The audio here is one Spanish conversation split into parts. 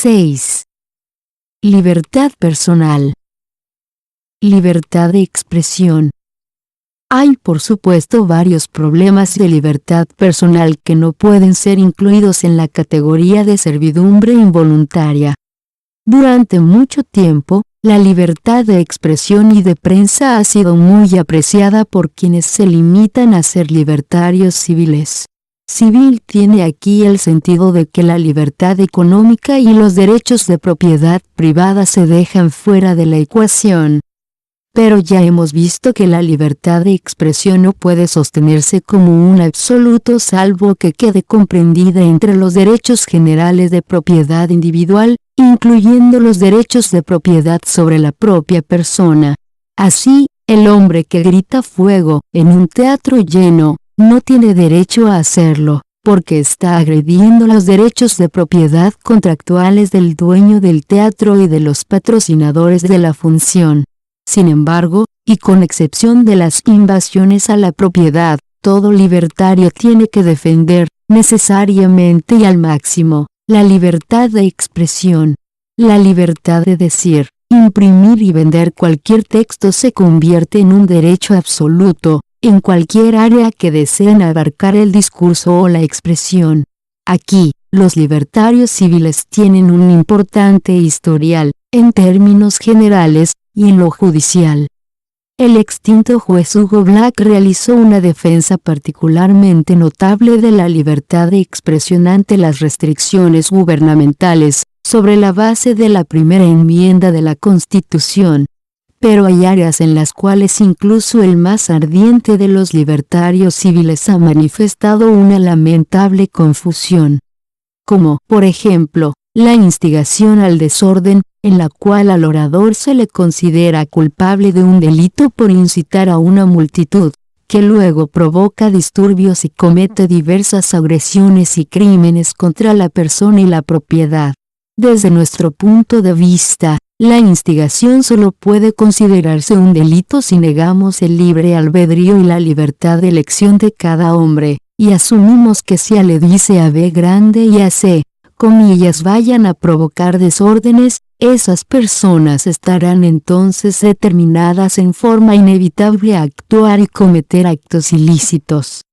6. Libertad personal. Libertad de expresión. Hay por supuesto varios problemas de libertad personal que no pueden ser incluidos en la categoría de servidumbre involuntaria. Durante mucho tiempo, la libertad de expresión y de prensa ha sido muy apreciada por quienes se limitan a ser libertarios civiles. Civil tiene aquí el sentido de que la libertad económica y los derechos de propiedad privada se dejan fuera de la ecuación. Pero ya hemos visto que la libertad de expresión no puede sostenerse como un absoluto salvo que quede comprendida entre los derechos generales de propiedad individual, incluyendo los derechos de propiedad sobre la propia persona. Así, el hombre que grita fuego en un teatro lleno, no tiene derecho a hacerlo, porque está agrediendo los derechos de propiedad contractuales del dueño del teatro y de los patrocinadores de la función. Sin embargo, y con excepción de las invasiones a la propiedad, todo libertario tiene que defender, necesariamente y al máximo, la libertad de expresión. La libertad de decir, imprimir y vender cualquier texto se convierte en un derecho absoluto, en cualquier área que deseen abarcar el discurso o la expresión. Aquí, los libertarios civiles tienen un importante historial, en términos generales, y en lo judicial. El extinto juez Hugo Black realizó una defensa particularmente notable de la libertad de expresión ante las restricciones gubernamentales, sobre la base de la primera enmienda de la Constitución. Pero hay áreas en las cuales incluso el más ardiente de los libertarios civiles ha manifestado una lamentable confusión. Como, por ejemplo, la instigación al desorden, en la cual al orador se le considera culpable de un delito por incitar a una multitud, que luego provoca disturbios y comete diversas agresiones y crímenes contra la persona y la propiedad. Desde nuestro punto de vista, la instigación solo puede considerarse un delito si negamos el libre albedrío y la libertad de elección de cada hombre, y asumimos que si A le dice a B grande y a C, comillas, vayan a provocar desórdenes, esas personas estarán entonces determinadas en forma inevitable a actuar y cometer actos ilícitos.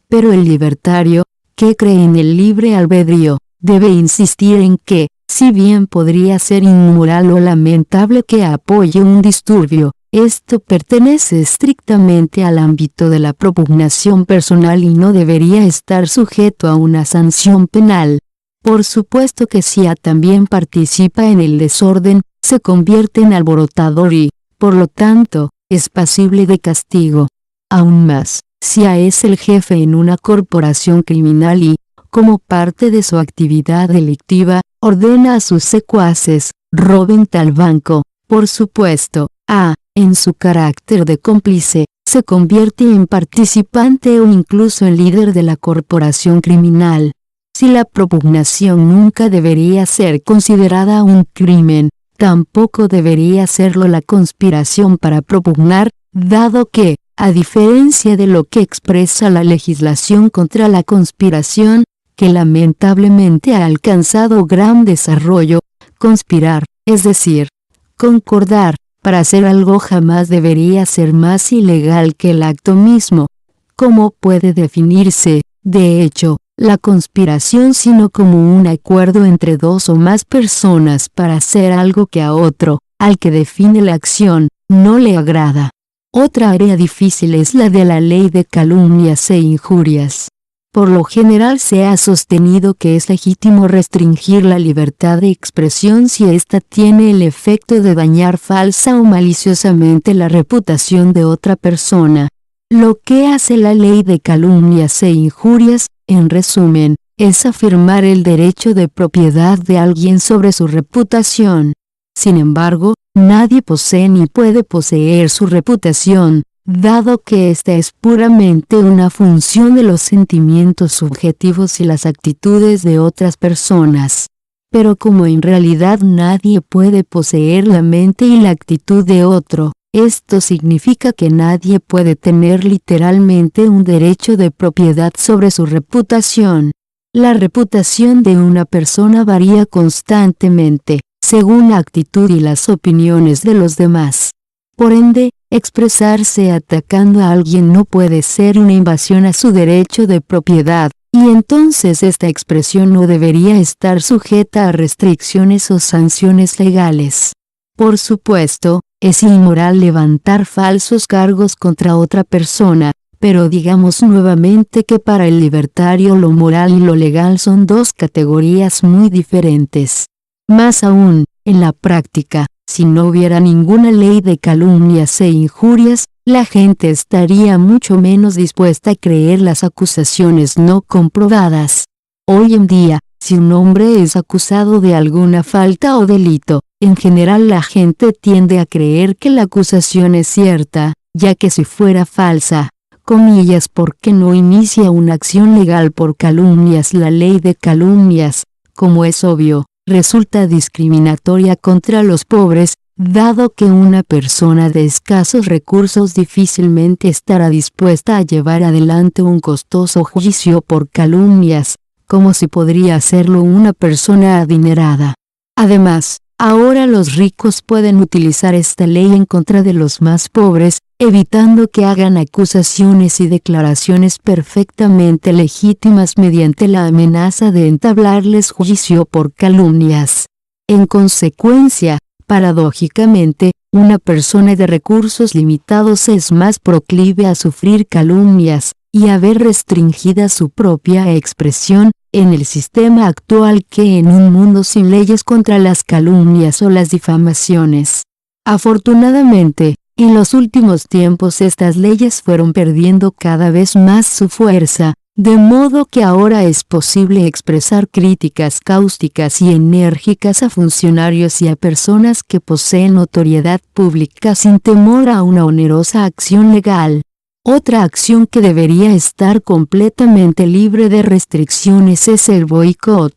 Pero el libertario, que cree en el libre albedrío, debe insistir en que, si bien podría ser inmoral o lamentable que apoye un disturbio, esto pertenece estrictamente al ámbito de la propugnación personal y no debería estar sujeto a una sanción penal. Por supuesto que si A también participa en el desorden, se convierte en alborotador y, por lo tanto, es pasible de castigo. Aún más, si A es el jefe en una corporación criminal y, como parte de su actividad delictiva, ordena a sus secuaces, roben tal banco, por supuesto, A, en su carácter de cómplice, se convierte en participante o incluso en líder de la corporación criminal. Si la propugnación nunca debería ser considerada un crimen, tampoco debería serlo la conspiración para propugnar, dado que, a diferencia de lo que expresa la legislación contra la conspiración, que lamentablemente ha alcanzado gran desarrollo, conspirar, es decir, concordar, para hacer algo jamás debería ser más ilegal que el acto mismo. ¿Cómo puede definirse, de hecho, la conspiración sino como un acuerdo entre dos o más personas para hacer algo que a otro, al que define la acción, no le agrada? Otra área difícil es la de la ley de calumnias e injurias. Por lo general se ha sostenido que es legítimo restringir la libertad de expresión si ésta tiene el efecto de dañar falsa o maliciosamente la reputación de otra persona. Lo que hace la ley de calumnias e injurias, en resumen, es afirmar el derecho de propiedad de alguien sobre su reputación. Sin embargo, nadie posee ni puede poseer su reputación, dado que ésta es puramente una función de los sentimientos subjetivos y las actitudes de otras personas. Pero como en realidad nadie puede poseer la mente y la actitud de otro, esto significa que nadie puede tener literalmente un derecho de propiedad sobre su reputación. La reputación de una persona varía constantemente, según la actitud y las opiniones de los demás. Por ende, expresarse atacando a alguien no puede ser una invasión a su derecho de propiedad, y entonces esta expresión no debería estar sujeta a restricciones o sanciones legales. Por supuesto, es inmoral levantar falsos cargos contra otra persona, pero digamos nuevamente que para el libertario lo moral y lo legal son dos categorías muy diferentes. Más aún, en la práctica, si no hubiera ninguna ley de calumnias e injurias, la gente estaría mucho menos dispuesta a creer las acusaciones no comprobadas. Hoy en día, si un hombre es acusado de alguna falta o delito, en general la gente tiende a creer que la acusación es cierta, ya que si fuera falsa, comillas, porque no inicia una acción legal por calumnias. La ley de calumnias, como es obvio, resulta discriminatoria contra los pobres, dado que una persona de escasos recursos difícilmente estará dispuesta a llevar adelante un costoso juicio por calumnias, como si podría hacerlo una persona adinerada. Además, ahora los ricos pueden utilizar esta ley en contra de los más pobres, evitando que hagan acusaciones y declaraciones perfectamente legítimas mediante la amenaza de entablarles juicio por calumnias. En consecuencia, paradójicamente, una persona de recursos limitados es más proclive a sufrir calumnias, y a ver restringida su propia expresión, en el sistema actual que en un mundo sin leyes contra las calumnias o las difamaciones. Afortunadamente, en los últimos tiempos estas leyes fueron perdiendo cada vez más su fuerza, de modo que ahora es posible expresar críticas cáusticas y enérgicas a funcionarios y a personas que poseen notoriedad pública sin temor a una onerosa acción legal. Otra acción que debería estar completamente libre de restricciones es el boicot.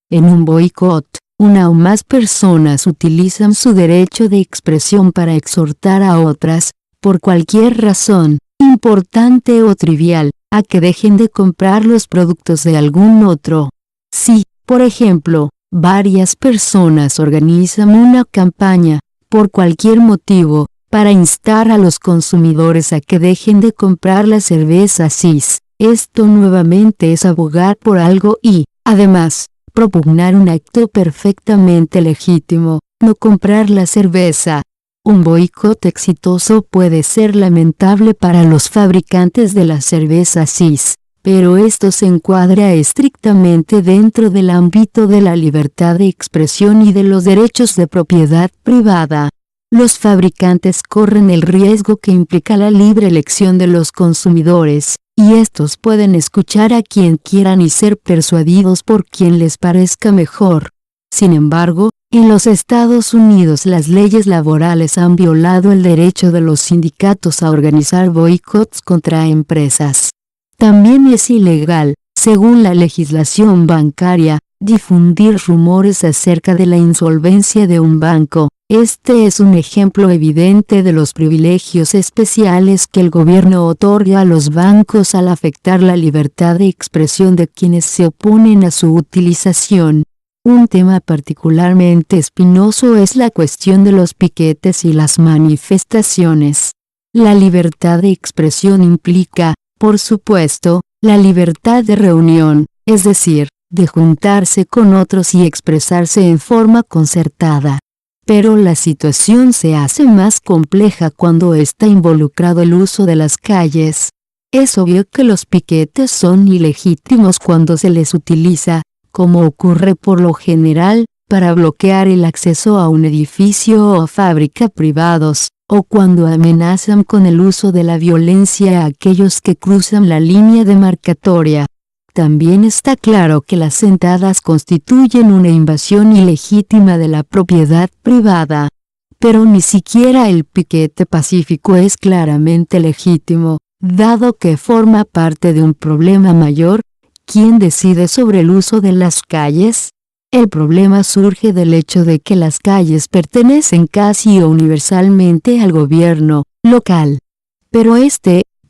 En un boicot, una o más personas utilizan su derecho de expresión para exhortar a otras, por cualquier razón, importante o trivial, a que dejen de comprar los productos de algún otro. Si, por ejemplo, varias personas organizan una campaña, por cualquier motivo, para instar a los consumidores a que dejen de comprar la cerveza CIS, esto nuevamente es abogar por algo y, además, propugnar un acto perfectamente legítimo, no comprar la cerveza. Un boicot exitoso puede ser lamentable para los fabricantes de la cerveza CIS, pero esto se encuadra estrictamente dentro del ámbito de la libertad de expresión y de los derechos de propiedad privada. Los fabricantes corren el riesgo que implica la libre elección de los consumidores, y estos pueden escuchar a quien quieran y ser persuadidos por quien les parezca mejor. Sin embargo, en los Estados Unidos las leyes laborales han violado el derecho de los sindicatos a organizar boicots contra empresas. También es ilegal, según la legislación bancaria, difundir rumores acerca de la insolvencia de un banco. Este es un ejemplo evidente de los privilegios especiales que el gobierno otorga a los bancos al afectar la libertad de expresión de quienes se oponen a su utilización. Un tema particularmente espinoso es la cuestión de los piquetes y las manifestaciones. La libertad de expresión implica, por supuesto, la libertad de reunión, es decir, de juntarse con otros y expresarse en forma concertada. Pero la situación se hace más compleja cuando está involucrado el uso de las calles. Es obvio que los piquetes son ilegítimos cuando se les utiliza, como ocurre por lo general, para bloquear el acceso a un edificio o fábrica privados, o cuando amenazan con el uso de la violencia a aquellos que cruzan la línea demarcatoria. También está claro que las sentadas constituyen una invasión ilegítima de la propiedad privada. Pero ni siquiera el piquete pacífico es claramente legítimo, dado que forma parte de un problema mayor. ¿Quién decide sobre el uso de las calles? El problema surge del hecho de que las calles pertenecen casi universalmente al gobierno local. Pero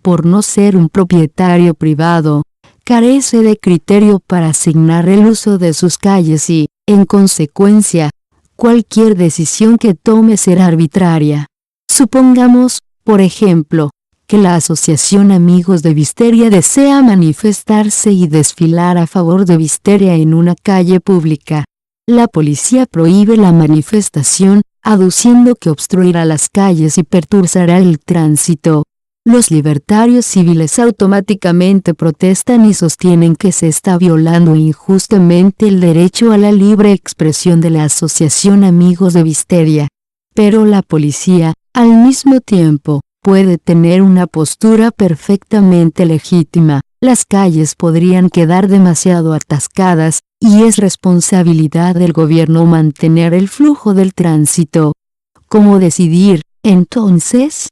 por no ser un propietario privado, carece de criterio para asignar el uso de sus calles y, en consecuencia, cualquier decisión que tome será arbitraria. Supongamos, por ejemplo, que la Asociación Amigos de Wisteria desea manifestarse y desfilar a favor de Wisteria en una calle pública. La policía prohíbe la manifestación, aduciendo que obstruirá las calles y perturbará el tránsito. Los libertarios civiles automáticamente protestan y sostienen que se está violando injustamente el derecho a la libre expresión de la Asociación Amigos de Wisteria. Pero la policía, al mismo tiempo, puede tener una postura perfectamente legítima. Las calles podrían quedar demasiado atascadas, y es responsabilidad del gobierno mantener el flujo del tránsito. ¿Cómo decidir, entonces?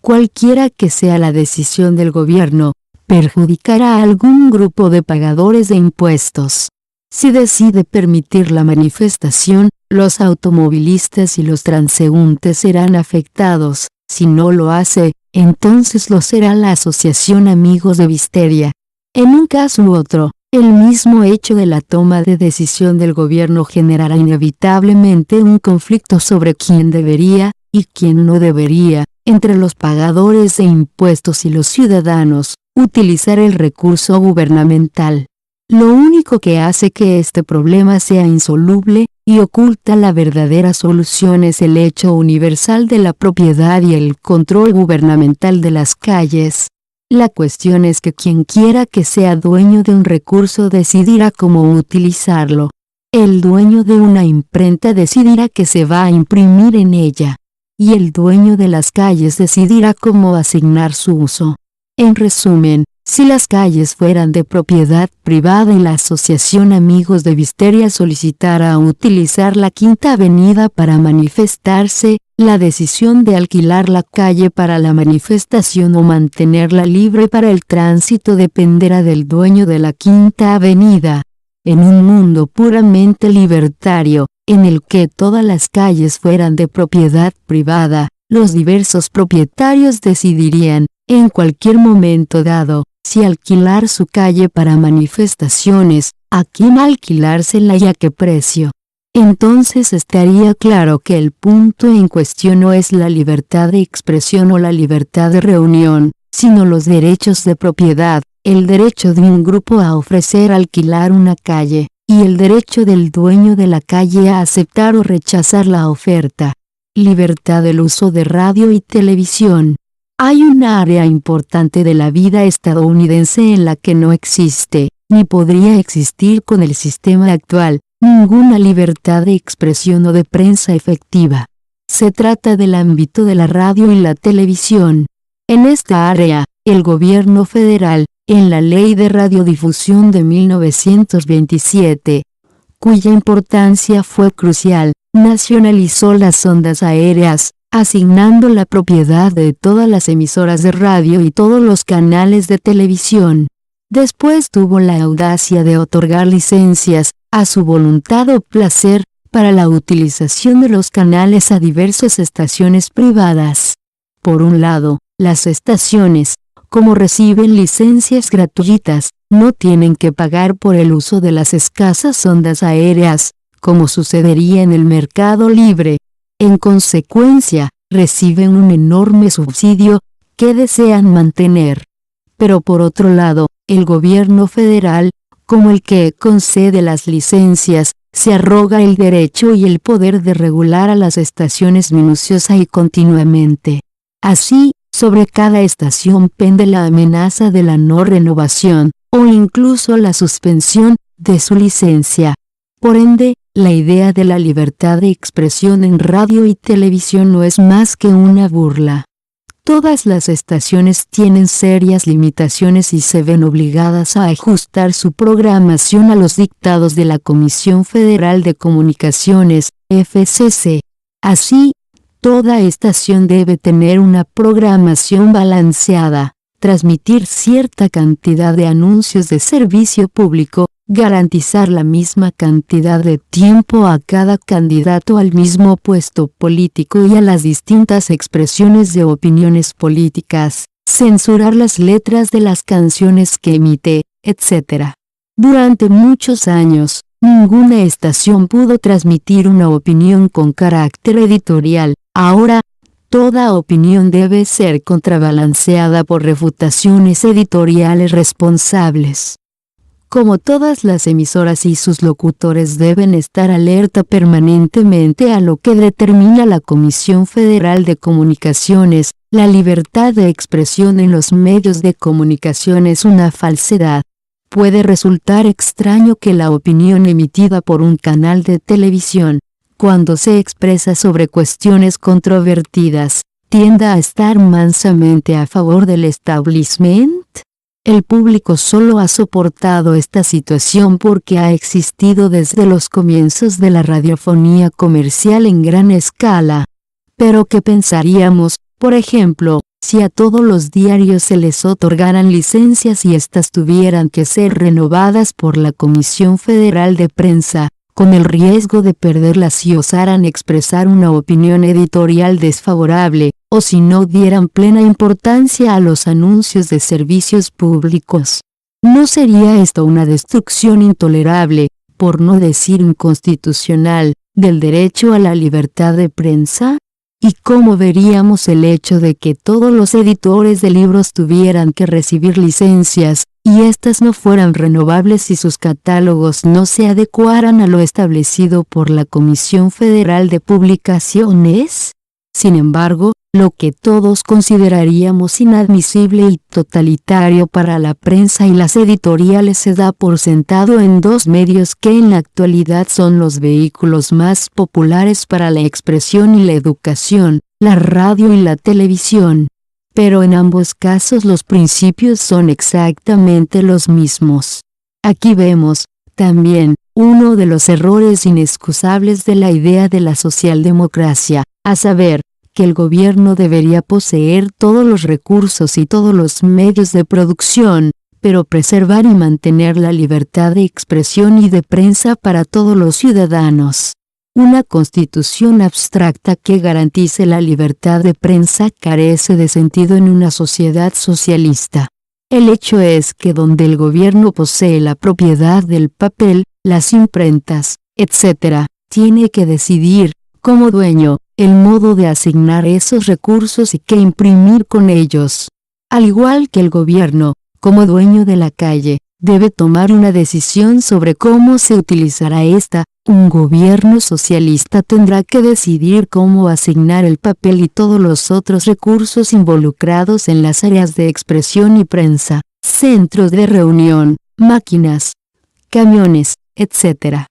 Cualquiera que sea la decisión del gobierno, perjudicará a algún grupo de pagadores de impuestos. Si decide permitir la manifestación, los automovilistas y los transeúntes serán afectados. Si no lo hace, entonces lo será la Asociación Amigos de Wisteria. En un caso u otro, el mismo hecho de la toma de decisión del gobierno generará inevitablemente un conflicto sobre quién debería, y quién no debería, entre los pagadores de impuestos y los ciudadanos, utilizar el recurso gubernamental. Lo único que hace que este problema sea insoluble, y oculta la verdadera solución es el hecho universal de la propiedad y el control gubernamental de las calles. La cuestión es que quien quiera que sea dueño de un recurso decidirá cómo utilizarlo. El dueño de una imprenta decidirá qué se va a imprimir en ella. Y el dueño de las calles decidirá cómo asignar su uso. En resumen, si las calles fueran de propiedad privada y la Asociación Amigos de Wisteria solicitara utilizar la Quinta Avenida para manifestarse, la decisión de alquilar la calle para la manifestación o mantenerla libre para el tránsito dependerá del dueño de la Quinta Avenida. En un mundo puramente libertario, en el que todas las calles fueran de propiedad privada, los diversos propietarios decidirían, en cualquier momento dado, si alquilar su calle para manifestaciones, a quién alquilársela y a qué precio. Entonces estaría claro que el punto en cuestión no es la libertad de expresión o la libertad de reunión, sino los derechos de propiedad, el derecho de un grupo a ofrecer alquilar una calle, y el derecho del dueño de la calle a aceptar o rechazar la oferta. Libertad del uso de radio y televisión. Hay una área importante de la vida estadounidense en la que no existe, ni podría existir con el sistema actual, ninguna libertad de expresión o de prensa efectiva. Se trata del ámbito de la radio y la televisión. En esta área, el gobierno federal, en la Ley de Radiodifusión de 1927, cuya importancia fue crucial, nacionalizó las ondas aéreas, asignando la propiedad de todas las emisoras de radio y todos los canales de televisión. Después tuvo la audacia de otorgar licencias, a su voluntad o placer, para la utilización de los canales a diversas estaciones privadas. Por un lado, las estaciones, como reciben licencias gratuitas, no tienen que pagar por el uso de las escasas ondas aéreas, como sucedería en el mercado libre. En consecuencia, reciben un enorme subsidio, que desean mantener. Pero por otro lado, el gobierno federal, como el que concede las licencias, se arroga el derecho y el poder de regular a las estaciones minuciosa y continuamente. Así, sobre cada estación pende la amenaza de la no renovación, o incluso la suspensión, de su licencia. Por ende, la idea de la libertad de expresión en radio y televisión no es más que una burla. Todas las estaciones tienen serias limitaciones y se ven obligadas a ajustar su programación a los dictados de la Comisión Federal de Comunicaciones, FCC. Así, toda estación debe tener una programación balanceada, transmitir cierta cantidad de anuncios de servicio público, garantizar la misma cantidad de tiempo a cada candidato al mismo puesto político y a las distintas expresiones de opiniones políticas, censurar las letras de las canciones que emite, etc. Durante muchos años, ninguna estación pudo transmitir una opinión con carácter editorial. Ahora, toda opinión debe ser contrabalanceada por refutaciones editoriales responsables. Como todas las emisoras y sus locutores deben estar alerta permanentemente a lo que determina la Comisión Federal de Comunicaciones, la libertad de expresión en los medios de comunicación es una falsedad. Puede resultar extraño que la opinión emitida por un canal de televisión, cuando se expresa sobre cuestiones controvertidas, tienda a estar mansamente a favor del establishment. El público solo ha soportado esta situación porque ha existido desde los comienzos de la radiofonía comercial en gran escala. Pero ¿qué pensaríamos, por ejemplo, si a todos los diarios se les otorgaran licencias y éstas tuvieran que ser renovadas por la Comisión Federal de Prensa, con el riesgo de perderlas si osaran expresar una opinión editorial desfavorable, o si no dieran plena importancia a los anuncios de servicios públicos? ¿No sería esto una destrucción intolerable, por no decir inconstitucional, del derecho a la libertad de prensa? ¿Y cómo veríamos el hecho de que todos los editores de libros tuvieran que recibir licencias, y éstas no fueran renovables y sus catálogos no se adecuaran a lo establecido por la Comisión Federal de Publicaciones? Sin embargo, lo que todos consideraríamos inadmisible y totalitario para la prensa y las editoriales se da por sentado en dos medios que en la actualidad son los vehículos más populares para la expresión y la educación, la radio y la televisión. Pero en ambos casos los principios son exactamente los mismos. Aquí vemos, también, uno de los errores inexcusables de la idea de la socialdemocracia, a saber, que el gobierno debería poseer todos los recursos y todos los medios de producción, pero preservar y mantener la libertad de expresión y de prensa para todos los ciudadanos. Una constitución abstracta que garantice la libertad de prensa carece de sentido en una sociedad socialista. El hecho es que donde el gobierno posee la propiedad del papel, las imprentas, etc., tiene que decidir, como dueño, el modo de asignar esos recursos y qué imprimir con ellos. Al igual que el gobierno, como dueño de la calle, debe tomar una decisión sobre cómo se utilizará esta. Un gobierno socialista tendrá que decidir cómo asignar el papel y todos los otros recursos involucrados en las áreas de expresión y prensa, centros de reunión, máquinas, camiones, etc.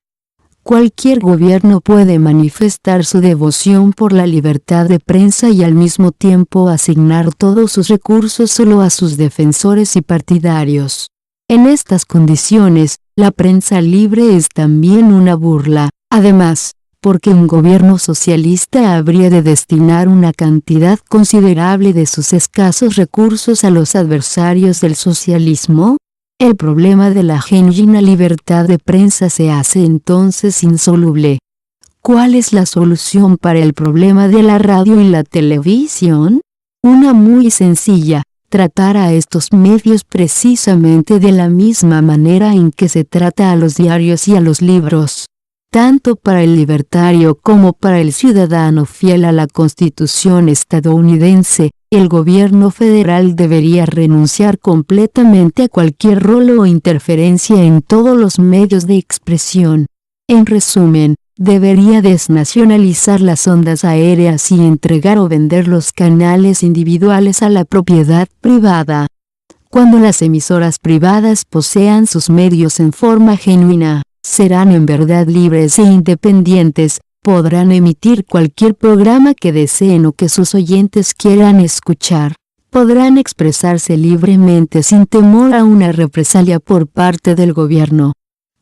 Cualquier gobierno puede manifestar su devoción por la libertad de prensa y al mismo tiempo asignar todos sus recursos solo a sus defensores y partidarios. En estas condiciones, la prensa libre es también una burla, además, porque un gobierno socialista habría de destinar una cantidad considerable de sus escasos recursos a los adversarios del socialismo. El problema de la genuina libertad de prensa se hace entonces insoluble. ¿Cuál es la solución para el problema de la radio y la televisión? Una muy sencilla: tratar a estos medios precisamente de la misma manera en que se trata a los diarios y a los libros. Tanto para el libertario como para el ciudadano fiel a la Constitución estadounidense, el gobierno federal debería renunciar completamente a cualquier rol o interferencia en todos los medios de expresión. En resumen, debería desnacionalizar las ondas aéreas y entregar o vender los canales individuales a la propiedad privada. Cuando las emisoras privadas posean sus medios en forma genuina, serán en verdad libres e independientes, podrán emitir cualquier programa que deseen o que sus oyentes quieran escuchar. Podrán expresarse libremente sin temor a una represalia por parte del gobierno.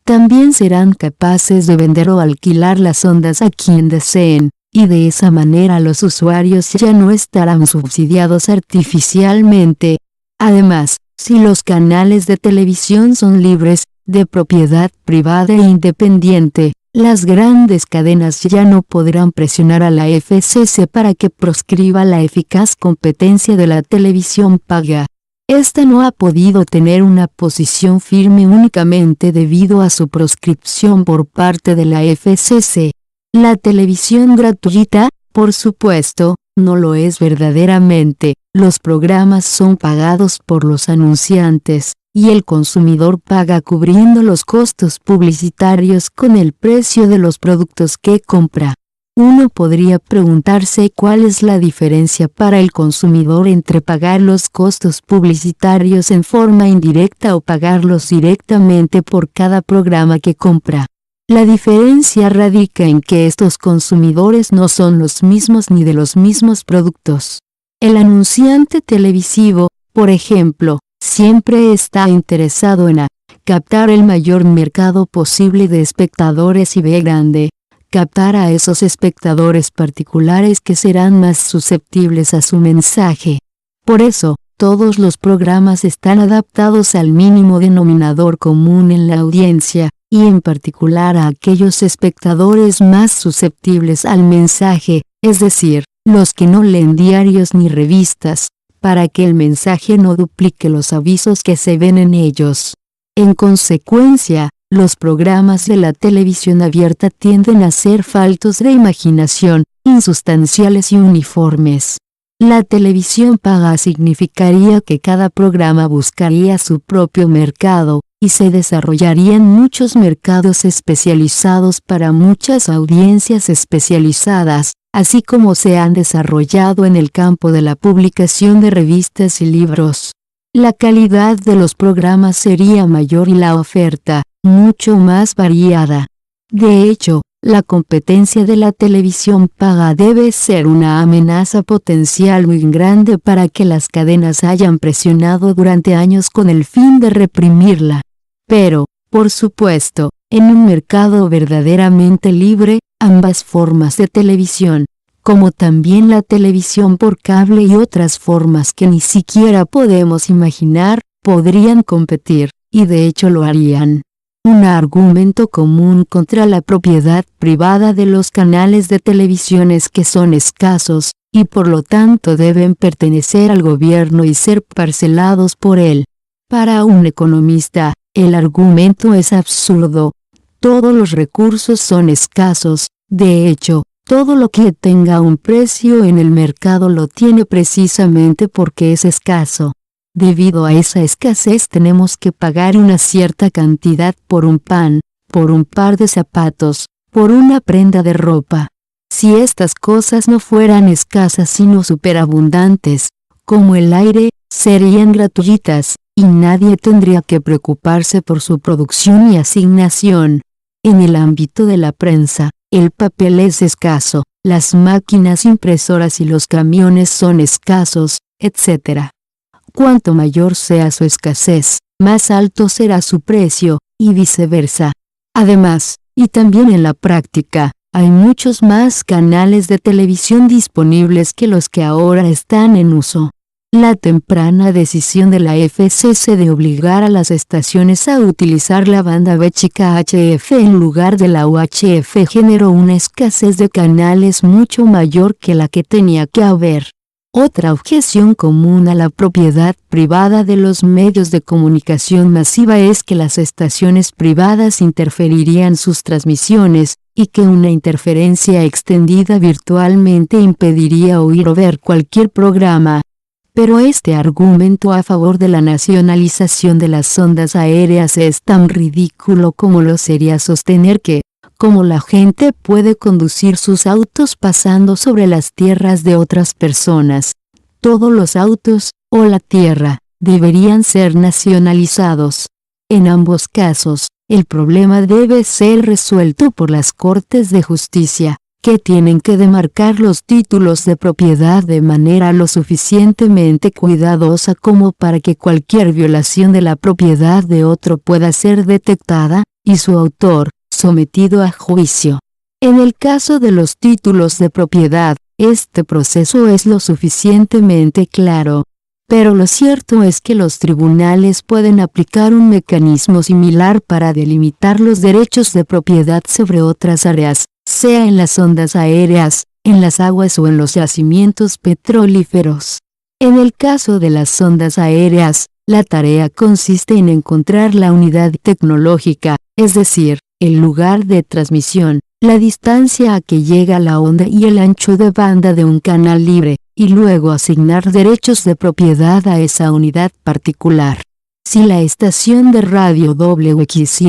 También serán capaces de vender o alquilar las ondas a quien deseen, y de esa manera los usuarios ya no estarán subsidiados artificialmente. Además, si los canales de televisión son libres, de propiedad privada e independiente, las grandes cadenas ya no podrán presionar a la FCC para que proscriba la eficaz competencia de la televisión paga. Esta no ha podido tener una posición firme únicamente debido a su proscripción por parte de la FCC. La televisión gratuita, por supuesto, no lo es verdaderamente. Los programas son pagados por los anunciantes, y el consumidor paga cubriendo los costos publicitarios con el precio de los productos que compra. Uno podría preguntarse cuál es la diferencia para el consumidor entre pagar los costos publicitarios en forma indirecta o pagarlos directamente por cada programa que compra. La diferencia radica en que estos consumidores no son los mismos ni de los mismos productos. El anunciante televisivo, por ejemplo, siempre está interesado en captar el mayor mercado posible de espectadores y B grande, captar a esos espectadores particulares que serán más susceptibles a su mensaje. Por eso, todos los programas están adaptados al mínimo denominador común en la audiencia, y en particular a aquellos espectadores más susceptibles al mensaje, es decir, los que no leen diarios ni revistas, para que el mensaje no duplique los avisos que se ven en ellos. En consecuencia, los programas de la televisión abierta tienden a ser faltos de imaginación, insustanciales y uniformes. La televisión paga significaría que cada programa buscaría su propio mercado, y se desarrollarían muchos mercados especializados para muchas audiencias especializadas, así como se han desarrollado en el campo de la publicación de revistas y libros. La calidad de los programas sería mayor y la oferta, mucho más variada. De hecho, la competencia de la televisión paga debe ser una amenaza potencial muy grande para que las cadenas hayan presionado durante años con el fin de reprimirla. Pero, por supuesto, en un mercado verdaderamente libre, ambas formas de televisión, como también la televisión por cable y otras formas que ni siquiera podemos imaginar, podrían competir, y de hecho lo harían. Un argumento común contra la propiedad privada de los canales de televisión es que son escasos, y por lo tanto deben pertenecer al gobierno y ser parcelados por él. Para un economista, el argumento es absurdo. Todos los recursos son escasos, de hecho, todo lo que tenga un precio en el mercado lo tiene precisamente porque es escaso. Debido a esa escasez tenemos que pagar una cierta cantidad por un pan, por un par de zapatos, por una prenda de ropa. Si estas cosas no fueran escasas sino superabundantes, como el aire, serían gratuitas, y nadie tendría que preocuparse por su producción y asignación. En el ámbito de la prensa, el papel es escaso, las máquinas impresoras y los camiones son escasos, etc. Cuanto mayor sea su escasez, más alto será su precio, y viceversa. Además, y también en la práctica, hay muchos más canales de televisión disponibles que los que ahora están en uso. La temprana decisión de la FCC de obligar a las estaciones a utilizar la banda B chica HF en lugar de la UHF generó una escasez de canales mucho mayor que la que tenía que haber. Otra objeción común a la propiedad privada de los medios de comunicación masiva es que las estaciones privadas interferirían sus transmisiones, y que una interferencia extendida virtualmente impediría oír o ver cualquier programa. Pero este argumento a favor de la nacionalización de las ondas aéreas es tan ridículo como lo sería sostener que, como la gente puede conducir sus autos pasando sobre las tierras de otras personas, todos los autos, o la tierra, deberían ser nacionalizados. En ambos casos, el problema debe ser resuelto por las Cortes de Justicia, que tienen que demarcar los títulos de propiedad de manera lo suficientemente cuidadosa como para que cualquier violación de la propiedad de otro pueda ser detectada, y su autor, sometido a juicio. En el caso de los títulos de propiedad, este proceso es lo suficientemente claro. Pero lo cierto es que los tribunales pueden aplicar un mecanismo similar para delimitar los derechos de propiedad sobre otras áreas, sea en las ondas aéreas, en las aguas o en los yacimientos petrolíferos. En el caso de las ondas aéreas, la tarea consiste en encontrar la unidad tecnológica, es decir, el lugar de transmisión, la distancia a que llega la onda y el ancho de banda de un canal libre, y luego asignar derechos de propiedad a esa unidad particular. Si la estación de radio WXYZ,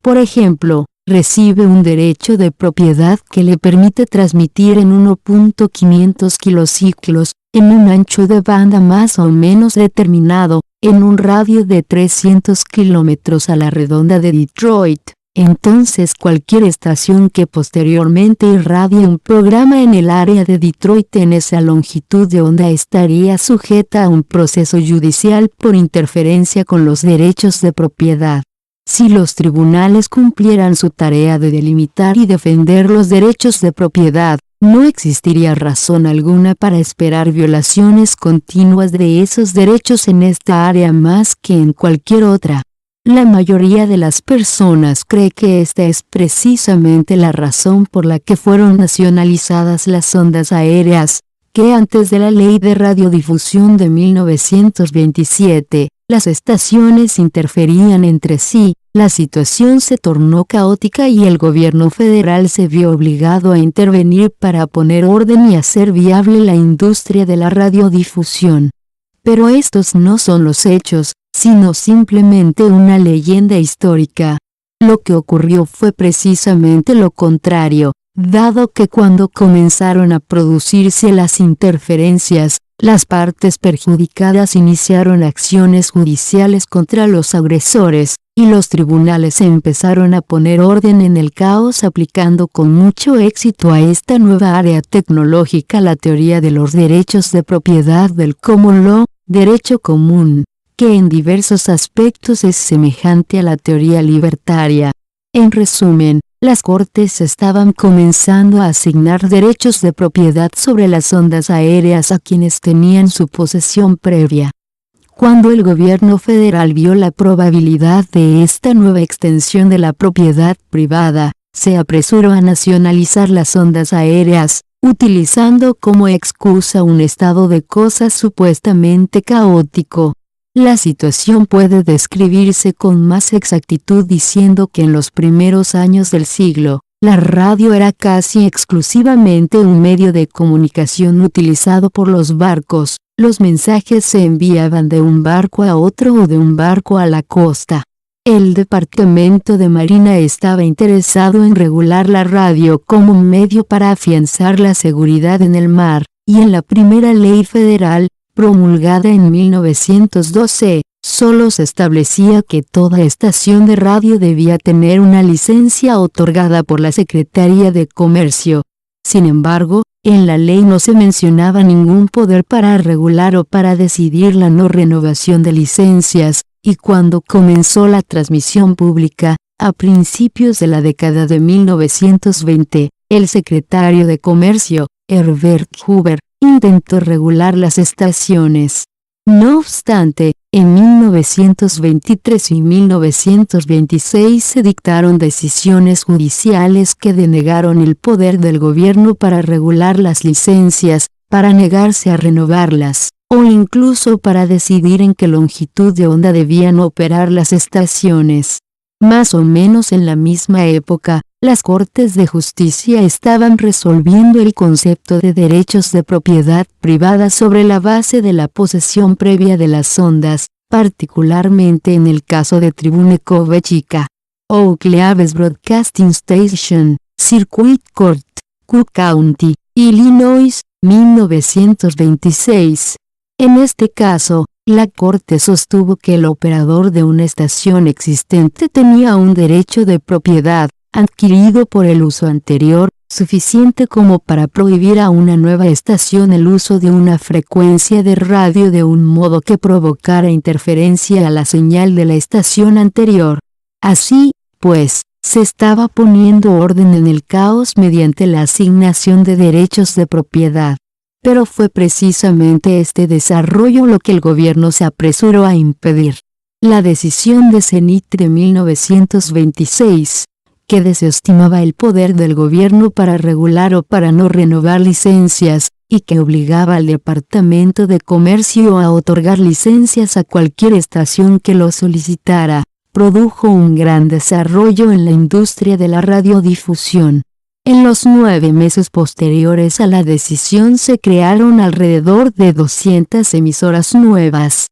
por ejemplo, recibe un derecho de propiedad que le permite transmitir en 1.500 kilociclos, en un ancho de banda más o menos determinado, en un radio de 300 kilómetros a la redonda de Detroit, entonces cualquier estación que posteriormente irradie un programa en el área de Detroit en esa longitud de onda estaría sujeta a un proceso judicial por interferencia con los derechos de propiedad. Si los tribunales cumplieran su tarea de delimitar y defender los derechos de propiedad, no existiría razón alguna para esperar violaciones continuas de esos derechos en esta área más que en cualquier otra. La mayoría de las personas cree que esta es precisamente la razón por la que fueron nacionalizadas las ondas aéreas, que antes de la Ley de Radiodifusión de 1927, las estaciones interferían entre sí, la situación se tornó caótica y el gobierno federal se vio obligado a intervenir para poner orden y hacer viable la industria de la radiodifusión. Pero estos no son los hechos, sino simplemente una leyenda histórica. Lo que ocurrió fue precisamente lo contrario, dado que cuando comenzaron a producirse las interferencias, las partes perjudicadas iniciaron acciones judiciales contra los agresores, y los tribunales empezaron a poner orden en el caos aplicando con mucho éxito a esta nueva área tecnológica la teoría de los derechos de propiedad del common law, derecho común, que en diversos aspectos es semejante a la teoría libertaria. En resumen, las Cortes estaban comenzando a asignar derechos de propiedad sobre las ondas aéreas a quienes tenían su posesión previa. Cuando el gobierno federal vio la probabilidad de esta nueva extensión de la propiedad privada, se apresuró a nacionalizar las ondas aéreas, utilizando como excusa un estado de cosas supuestamente caótico. La situación puede describirse con más exactitud diciendo que en los primeros años del siglo, la radio era casi exclusivamente un medio de comunicación utilizado por los barcos. Los mensajes se enviaban de un barco a otro o de un barco a la costa. El Departamento de Marina estaba interesado en regular la radio como un medio para afianzar la seguridad en el mar, y en la primera ley federal, promulgada en 1912, solo se establecía que toda estación de radio debía tener una licencia otorgada por la Secretaría de Comercio. Sin embargo, en la ley no se mencionaba ningún poder para regular o para decidir la no renovación de licencias, y cuando comenzó la transmisión pública, a principios de la década de 1920, el secretario de Comercio, Herbert Hoover, intentó regular las estaciones. No obstante, en 1923 y 1926 se dictaron decisiones judiciales que denegaron el poder del gobierno para regular las licencias, para negarse a renovarlas, o incluso para decidir en qué longitud de onda debían operar las estaciones. Más o menos en la misma época, las Cortes de Justicia estaban resolviendo el concepto de derechos de propiedad privada sobre la base de la posesión previa de las ondas, particularmente en el caso de Tribune Covechika. Oak Leaves Broadcasting Station, Circuit Court, Cook County, Illinois, 1926. En este caso, la Corte sostuvo que el operador de una estación existente tenía un derecho de propiedad, adquirido por el uso anterior, suficiente como para prohibir a una nueva estación el uso de una frecuencia de radio de un modo que provocara interferencia a la señal de la estación anterior. Así, pues, se estaba poniendo orden en el caos mediante la asignación de derechos de propiedad. Pero fue precisamente este desarrollo lo que el gobierno se apresuró a impedir. La decisión de Zenit de 1926, que desestimaba el poder del gobierno para regular o para no renovar licencias, y que obligaba al Departamento de Comercio a otorgar licencias a cualquier estación que lo solicitara, produjo un gran desarrollo en la industria de la radiodifusión. En los 9 meses posteriores a la decisión se crearon alrededor de 200 emisoras nuevas.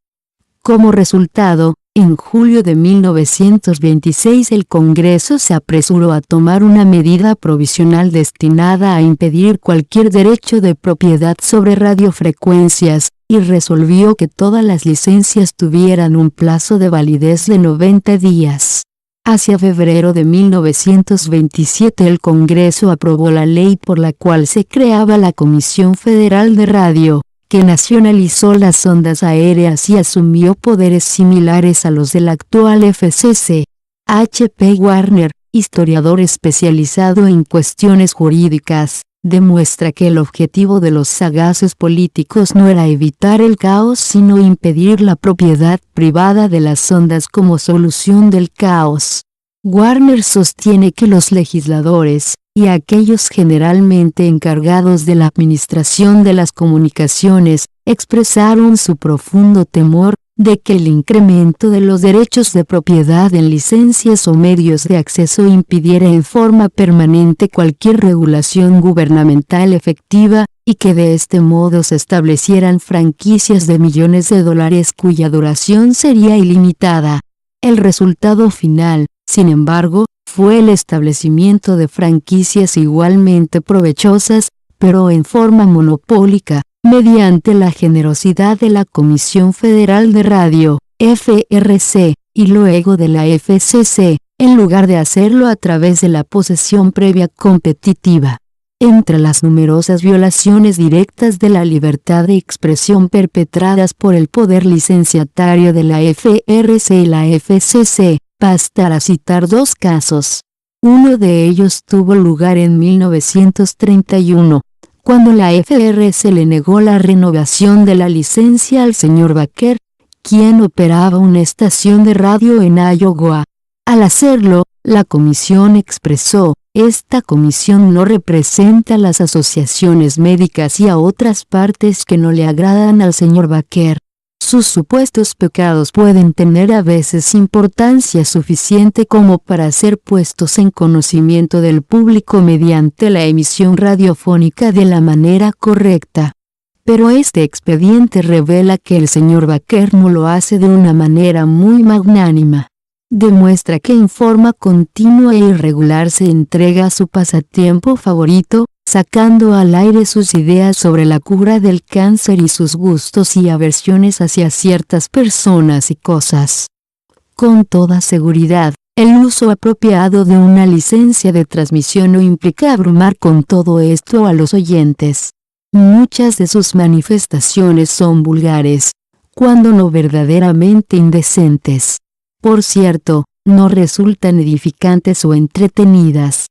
Como resultado, en julio de 1926 el Congreso se apresuró a tomar una medida provisional destinada a impedir cualquier derecho de propiedad sobre radiofrecuencias, y resolvió que todas las licencias tuvieran un plazo de validez de 90 días. Hacia febrero de 1927 el Congreso aprobó la ley por la cual se creaba la Comisión Federal de Radio, que nacionalizó las ondas aéreas y asumió poderes similares a los del actual FCC. H. P. Warner, historiador especializado en cuestiones jurídicas, demuestra que el objetivo de los sagaces políticos no era evitar el caos sino impedir la propiedad privada de las ondas como solución del caos. Warner sostiene que los legisladores, y aquellos generalmente encargados de la administración de las comunicaciones, expresaron su profundo temor de que el incremento de los derechos de propiedad en licencias o medios de acceso impidiera en forma permanente cualquier regulación gubernamental efectiva, y que de este modo se establecieran franquicias de millones de dólares cuya duración sería ilimitada. El resultado final, sin embargo, fue el establecimiento de franquicias igualmente provechosas, pero en forma monopólica, mediante la generosidad de la Comisión Federal de Radio, FRC, y luego de la FCC, en lugar de hacerlo a través de la posesión previa competitiva. Entre las numerosas violaciones directas de la libertad de expresión perpetradas por el poder licenciatario de la FRC y la FCC, bastará citar 2 casos. Uno de ellos tuvo lugar en 1931, cuando la FRC le negó la renovación de la licencia al señor Baker, quien operaba una estación de radio en Iowa. Al hacerlo, la comisión expresó: esta comisión no representa a las asociaciones médicas y a otras partes que no le agradan al señor Baker. Sus supuestos pecados pueden tener a veces importancia suficiente como para ser puestos en conocimiento del público mediante la emisión radiofónica de la manera correcta. Pero este expediente revela que el señor Baker no lo hace de una manera muy magnánima. Demuestra que en forma continua e irregular se entrega a su pasatiempo favorito, sacando al aire sus ideas sobre la cura del cáncer y sus gustos y aversiones hacia ciertas personas y cosas. Con toda seguridad, el uso apropiado de una licencia de transmisión no implica abrumar con todo esto a los oyentes. Muchas de sus manifestaciones son vulgares, cuando no verdaderamente indecentes. Por cierto, no resultan edificantes o entretenidas.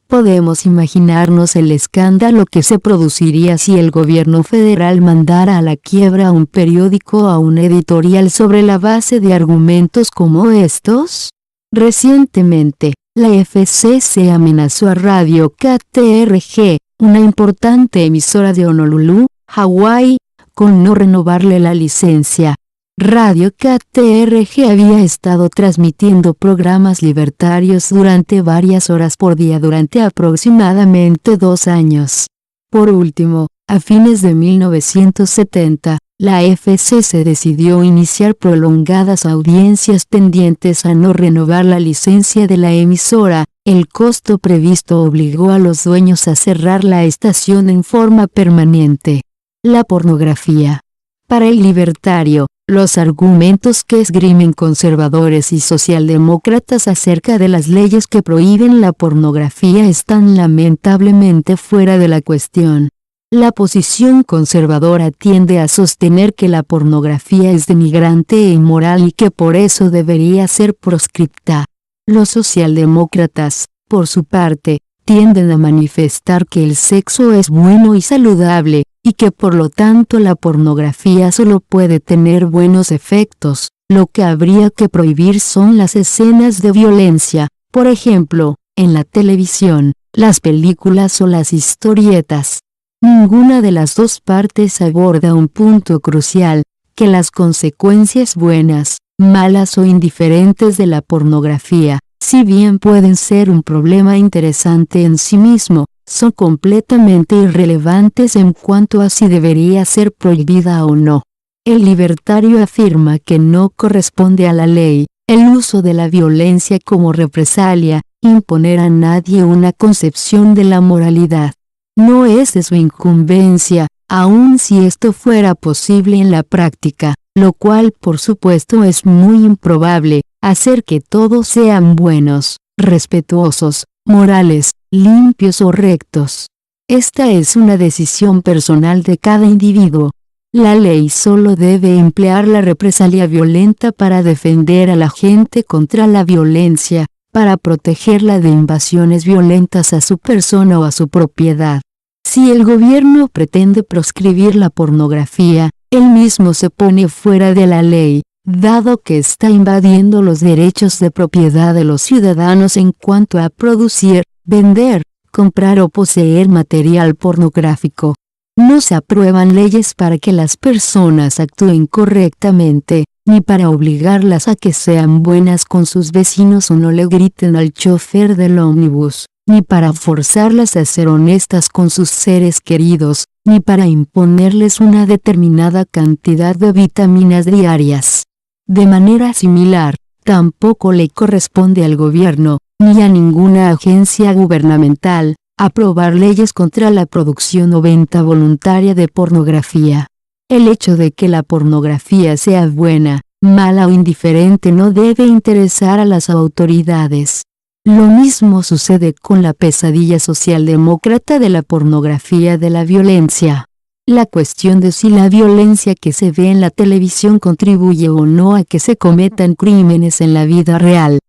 Podemos imaginarnos el escándalo que se produciría si el gobierno federal mandara a la quiebra a un periódico o a un editorial sobre la base de argumentos como estos. Recientemente, la FCC amenazó a Radio KTRG, una importante emisora de Honolulu, Hawái, con no renovarle la licencia. Radio KTRG había estado transmitiendo programas libertarios durante varias horas por día durante aproximadamente 2 años. Por último, a fines de 1970, la FCC decidió iniciar prolongadas audiencias tendientes a no renovar la licencia de la emisora. El costo previsto obligó a los dueños a cerrar la estación en forma permanente. La pornografía. Para el libertario, los argumentos que esgrimen conservadores y socialdemócratas acerca de las leyes que prohíben la pornografía están lamentablemente fuera de la cuestión. La posición conservadora tiende a sostener que la pornografía es denigrante e inmoral y que por eso debería ser proscripta. Los socialdemócratas, por su parte, tienden a manifestar que el sexo es bueno y saludable, y que por lo tanto la pornografía solo puede tener buenos efectos. Lo que habría que prohibir son las escenas de violencia, por ejemplo, en la televisión, las películas o las historietas. Ninguna de las dos partes aborda un punto crucial, que las consecuencias buenas, malas o indiferentes de la pornografía, si bien pueden ser un problema interesante en sí mismo, son completamente irrelevantes en cuanto a si debería ser prohibida o no. El libertario afirma que no corresponde a la ley, el uso de la violencia como represalia, imponer a nadie una concepción de la moralidad. No es de su incumbencia, aun si esto fuera posible en la práctica, lo cual por supuesto es muy improbable, hacer que todos sean buenos, respetuosos, morales, limpios o rectos. Esta es una decisión personal de cada individuo. La ley solo debe emplear la represalia violenta para defender a la gente contra la violencia, para protegerla de invasiones violentas a su persona o a su propiedad. Si el gobierno pretende proscribir la pornografía, él mismo se pone fuera de la ley, dado que está invadiendo los derechos de propiedad de los ciudadanos en cuanto a producir, vender, comprar o poseer material pornográfico. No se aprueban leyes para que las personas actúen correctamente, ni para obligarlas a que sean buenas con sus vecinos o no le griten al chofer del ómnibus, ni para forzarlas a ser honestas con sus seres queridos, ni para imponerles una determinada cantidad de vitaminas diarias. De manera similar, tampoco le corresponde al gobierno, ni a ninguna agencia gubernamental, aprobar leyes contra la producción o venta voluntaria de pornografía. El hecho de que la pornografía sea buena, mala o indiferente no debe interesar a las autoridades. Lo mismo sucede con la pesadilla socialdemócrata de la pornografía de la violencia. La cuestión de si la violencia que se ve en la televisión contribuye o no a que se cometan crímenes en la vida real,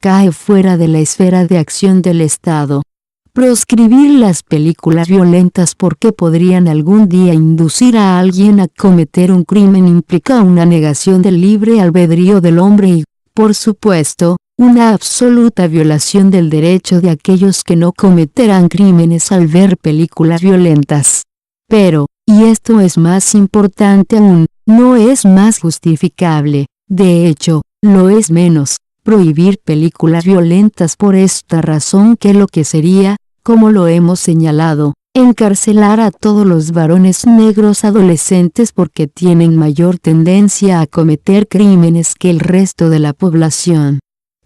cae fuera de la esfera de acción del Estado. Proscribir las películas violentas porque podrían algún día inducir a alguien a cometer un crimen implica una negación del libre albedrío del hombre y, por supuesto, una absoluta violación del derecho de aquellos que no cometerán crímenes al ver películas violentas. Pero, y esto es más importante aún, no es más justificable, de hecho, lo es menos, prohibir películas violentas por esta razón que lo que sería, como lo hemos señalado, encarcelar a todos los varones negros adolescentes porque tienen mayor tendencia a cometer crímenes que el resto de la población.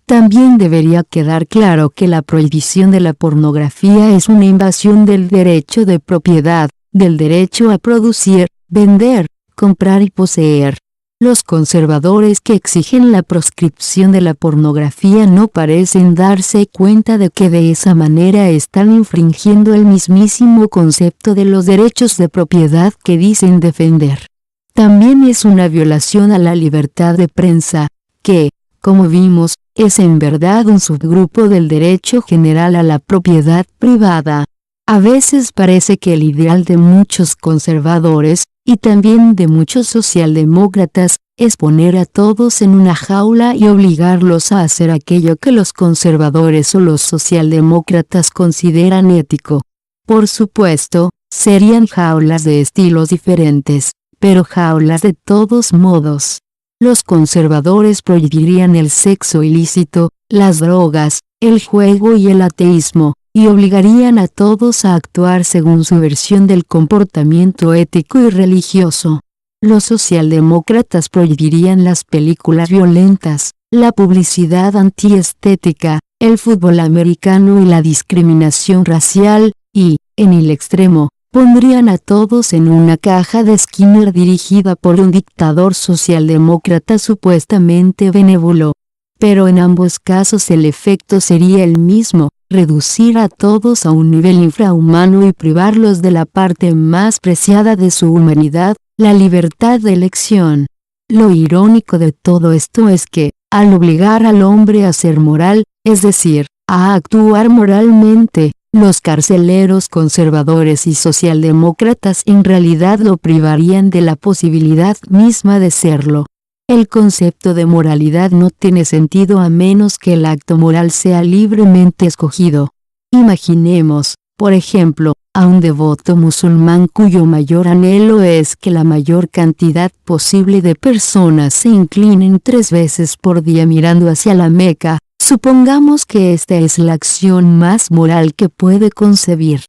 También debería quedar claro que la prohibición de la pornografía es una invasión del derecho de propiedad, del derecho a producir, vender, comprar y poseer. Los conservadores que exigen la proscripción de la pornografía no parecen darse cuenta de que de esa manera están infringiendo el mismísimo concepto de los derechos de propiedad que dicen defender. También es una violación a la libertad de prensa, que, como vimos, es en verdad un subgrupo del derecho general a la propiedad privada. A veces parece que el ideal de muchos conservadores, y también de muchos socialdemócratas, es poner a todos en una jaula y obligarlos a hacer aquello que los conservadores o los socialdemócratas consideran ético. Por supuesto, serían jaulas de estilos diferentes, pero jaulas de todos modos. Los conservadores prohibirían el sexo ilícito, las drogas, el juego y el ateísmo, y obligarían a todos a actuar según su versión del comportamiento ético y religioso. Los socialdemócratas prohibirían las películas violentas, la publicidad antiestética, el fútbol americano y la discriminación racial, y, en el extremo, pondrían a todos en una caja de Skinner dirigida por un dictador socialdemócrata supuestamente benévolo. Pero en ambos casos el efecto sería el mismo, reducir a todos a un nivel infrahumano y privarlos de la parte más preciada de su humanidad, la libertad de elección. Lo irónico de todo esto es que, al obligar al hombre a ser moral, es decir, a actuar moralmente, los carceleros conservadores y socialdemócratas en realidad lo privarían de la posibilidad misma de serlo. El concepto de moralidad no tiene sentido a menos que el acto moral sea libremente escogido. Imaginemos, por ejemplo, a un devoto musulmán cuyo mayor anhelo es que la mayor cantidad posible de personas se inclinen 3 veces por día mirando hacia la Meca, supongamos que esta es la acción más moral que puede concebir.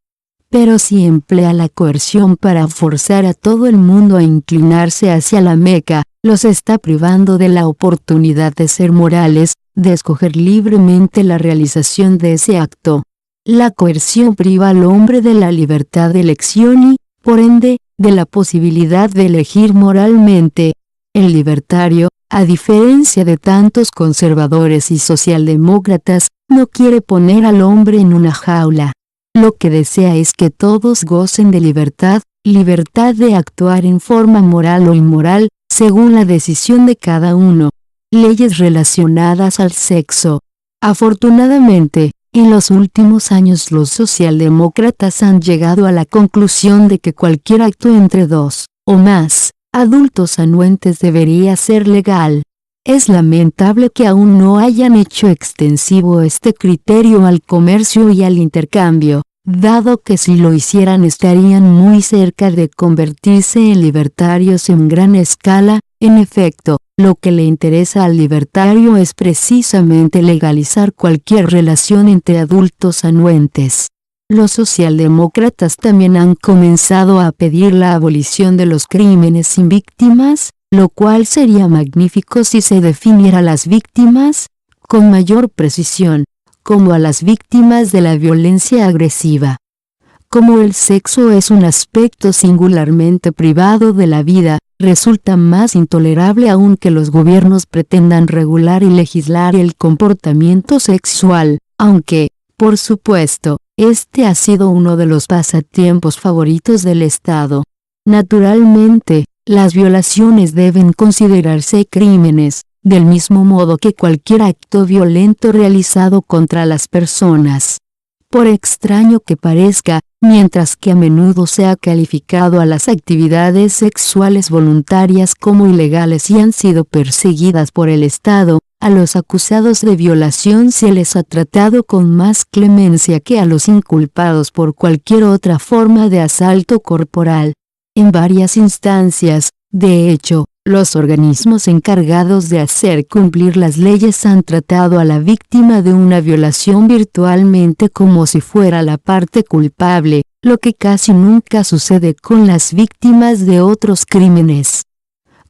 Pero si emplea la coerción para forzar a todo el mundo a inclinarse hacia la Meca, los está privando de la oportunidad de ser morales, de escoger libremente la realización de ese acto. La coerción priva al hombre de la libertad de elección y, por ende, de la posibilidad de elegir moralmente. El libertario, a diferencia de tantos conservadores y socialdemócratas, no quiere poner al hombre en una jaula. Lo que desea es que todos gocen de libertad, libertad de actuar en forma moral o inmoral, según la decisión de cada uno. Leyes relacionadas al sexo. Afortunadamente, en los últimos años los socialdemócratas han llegado a la conclusión de que cualquier acto entre 2 o más adultos anuentes debería ser legal. Es lamentable que aún no hayan hecho extensivo este criterio al comercio y al intercambio, dado que si lo hicieran estarían muy cerca de convertirse en libertarios en gran escala. En efecto, lo que le interesa al libertario es precisamente legalizar cualquier relación entre adultos anuentes. Los socialdemócratas también han comenzado a pedir la abolición de los crímenes sin víctimas, lo cual sería magnífico si se definiera a las víctimas, con mayor precisión, como a las víctimas de la violencia agresiva. Como el sexo es un aspecto singularmente privado de la vida, resulta más intolerable aún que los gobiernos pretendan regular y legislar el comportamiento sexual, aunque, por supuesto, este ha sido uno de los pasatiempos favoritos del Estado. Naturalmente, las violaciones deben considerarse crímenes, del mismo modo que cualquier acto violento realizado contra las personas. Por extraño que parezca, mientras que a menudo se ha calificado a las actividades sexuales voluntarias como ilegales y han sido perseguidas por el Estado, a los acusados de violación se les ha tratado con más clemencia que a los inculpados por cualquier otra forma de asalto corporal. En varias instancias, de hecho, los organismos encargados de hacer cumplir las leyes han tratado a la víctima de una violación virtualmente como si fuera la parte culpable, lo que casi nunca sucede con las víctimas de otros crímenes.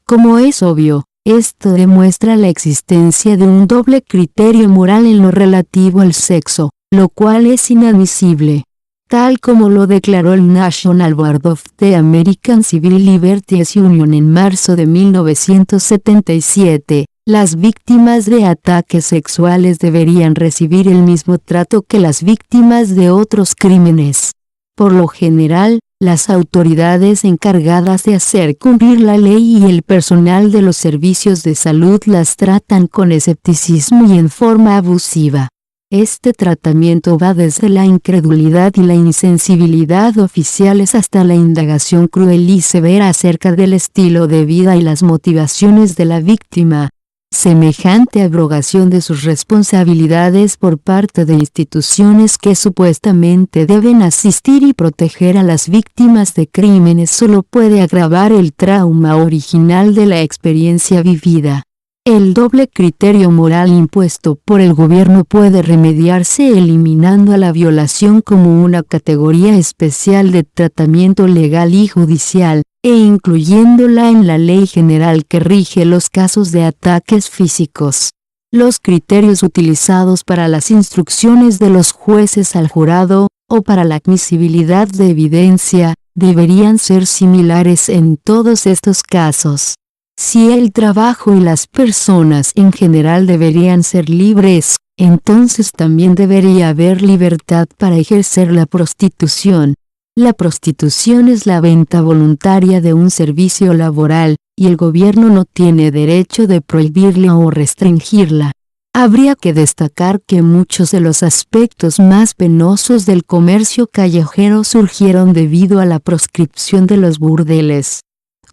Como es obvio, esto demuestra la existencia de un doble criterio moral en lo relativo al sexo, lo cual es inadmisible. Tal como lo declaró el National Board of the American Civil Liberties Union en marzo de 1977, las víctimas de ataques sexuales deberían recibir el mismo trato que las víctimas de otros crímenes. Por lo general, las autoridades encargadas de hacer cumplir la ley y el personal de los servicios de salud las tratan con escepticismo y en forma abusiva. Este tratamiento va desde la incredulidad y la insensibilidad oficiales hasta la indagación cruel y severa acerca del estilo de vida y las motivaciones de la víctima. Semejante abrogación de sus responsabilidades por parte de instituciones que supuestamente deben asistir y proteger a las víctimas de crímenes solo puede agravar el trauma original de la experiencia vivida. El doble criterio moral impuesto por el gobierno puede remediarse eliminando a la violación como una categoría especial de tratamiento legal y judicial, e incluyéndola en la ley general que rige los casos de ataques físicos. Los criterios utilizados para las instrucciones de los jueces al jurado, o para la admisibilidad de evidencia, deberían ser similares en todos estos casos. Si el trabajo y las personas en general deberían ser libres, entonces también debería haber libertad para ejercer la prostitución. La prostitución es la venta voluntaria de un servicio laboral, y el gobierno no tiene derecho de prohibirla o restringirla. Habría que destacar que muchos de los aspectos más penosos del comercio callejero surgieron debido a la proscripción de los burdeles.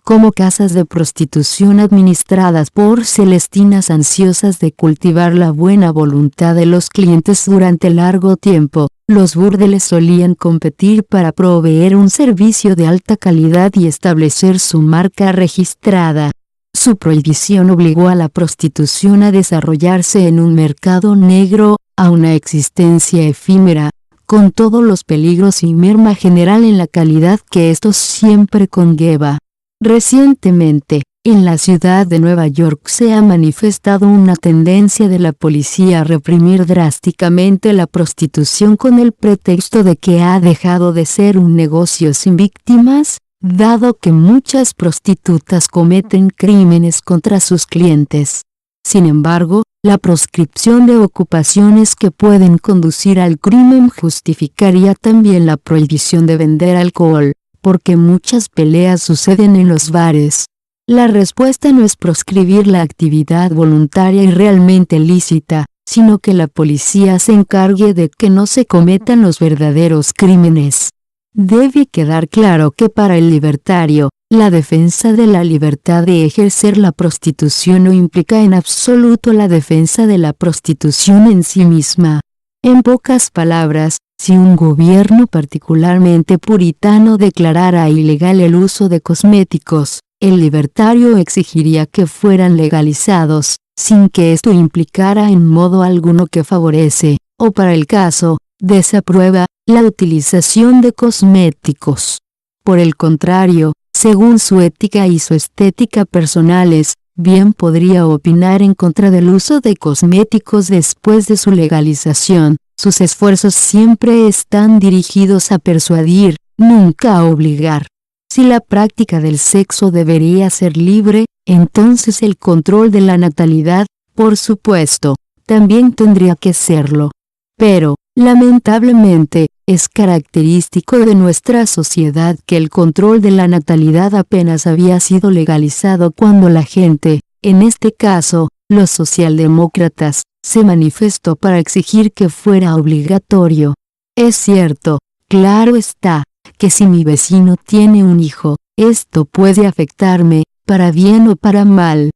Como casas de prostitución administradas por celestinas ansiosas de cultivar la buena voluntad de los clientes durante largo tiempo, los burdeles solían competir para proveer un servicio de alta calidad y establecer su marca registrada. Su prohibición obligó a la prostitución a desarrollarse en un mercado negro, a una existencia efímera, con todos los peligros y merma general en la calidad que esto siempre conlleva. Recientemente, en la ciudad de Nueva York se ha manifestado una tendencia de la policía a reprimir drásticamente la prostitución con el pretexto de que ha dejado de ser un negocio sin víctimas, dado que muchas prostitutas cometen crímenes contra sus clientes. Sin embargo, la proscripción de ocupaciones que pueden conducir al crimen justificaría también la prohibición de vender alcohol, porque muchas peleas suceden en los bares. La respuesta no es proscribir la actividad voluntaria y realmente lícita, sino que la policía se encargue de que no se cometan los verdaderos crímenes. Debe quedar claro que para el libertario, la defensa de la libertad de ejercer la prostitución no implica en absoluto la defensa de la prostitución en sí misma. En pocas palabras, si un gobierno particularmente puritano declarara ilegal el uso de cosméticos, el libertario exigiría que fueran legalizados, sin que esto implicara en modo alguno que favorece, o para el caso, desaprueba, la utilización de cosméticos. Por el contrario, según su ética y su estética personales, bien podría opinar en contra del uso de cosméticos después de su legalización. Sus esfuerzos siempre están dirigidos a persuadir, nunca a obligar. Si la práctica del sexo debería ser libre, entonces el control de la natalidad, por supuesto, también tendría que serlo. Pero, lamentablemente, es característico de nuestra sociedad que el control de la natalidad apenas había sido legalizado cuando la gente, en este caso, los socialdemócratas, se manifestó para exigir que fuera obligatorio. Es cierto, claro está, que si mi vecino tiene un hijo, esto puede afectarme, para bien o para mal.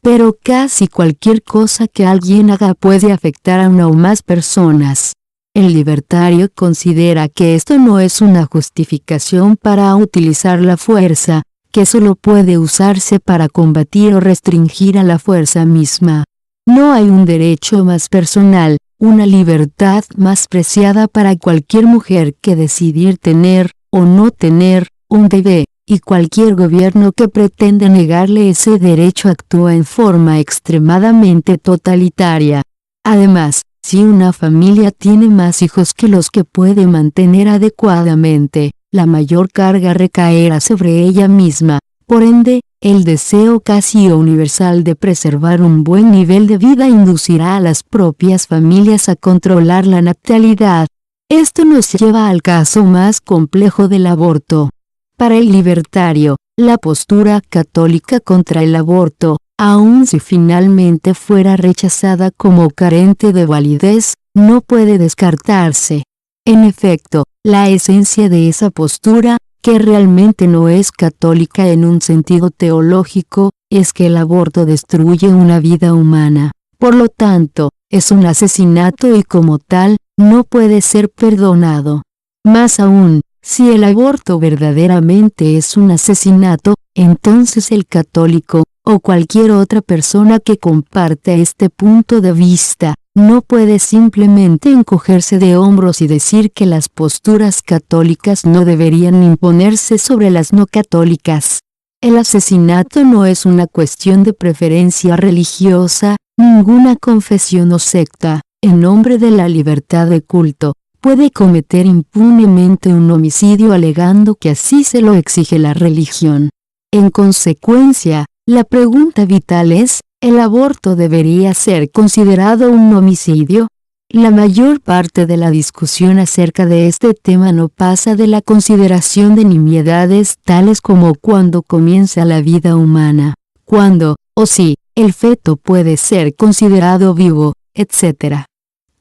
Pero casi cualquier cosa que alguien haga puede afectar a una o más personas. El libertario considera que esto no es una justificación para utilizar la fuerza, que solo puede usarse para combatir o restringir a la fuerza misma. No hay un derecho más personal, una libertad más preciada para cualquier mujer que decidir tener, o no tener, un bebé, y cualquier gobierno que pretende negarle ese derecho actúa en forma extremadamente totalitaria. Además, si una familia tiene más hijos que los que puede mantener adecuadamente, la mayor carga recaerá sobre ella misma. Por ende, el deseo casi universal de preservar un buen nivel de vida inducirá a las propias familias a controlar la natalidad. Esto nos lleva al caso más complejo del aborto. Para el libertario, la postura católica contra el aborto, aun si finalmente fuera rechazada como carente de validez, no puede descartarse. En efecto, la esencia de esa postura, que realmente no es católica en un sentido teológico, es que el aborto destruye una vida humana. Por lo tanto, es un asesinato y como tal, no puede ser perdonado. Más aún, si el aborto verdaderamente es un asesinato, entonces el católico, o cualquier otra persona que comparta este punto de vista, no puede simplemente encogerse de hombros y decir que las posturas católicas no deberían imponerse sobre las no católicas. El asesinato no es una cuestión de preferencia religiosa, ninguna confesión o secta, en nombre de la libertad de culto, puede cometer impunemente un homicidio alegando que así se lo exige la religión. En consecuencia, la pregunta vital es, ¿el aborto debería ser considerado un homicidio? La mayor parte de la discusión acerca de este tema no pasa de la consideración de nimiedades tales como cuándo comienza la vida humana, cuándo, o si, el feto puede ser considerado vivo, etc.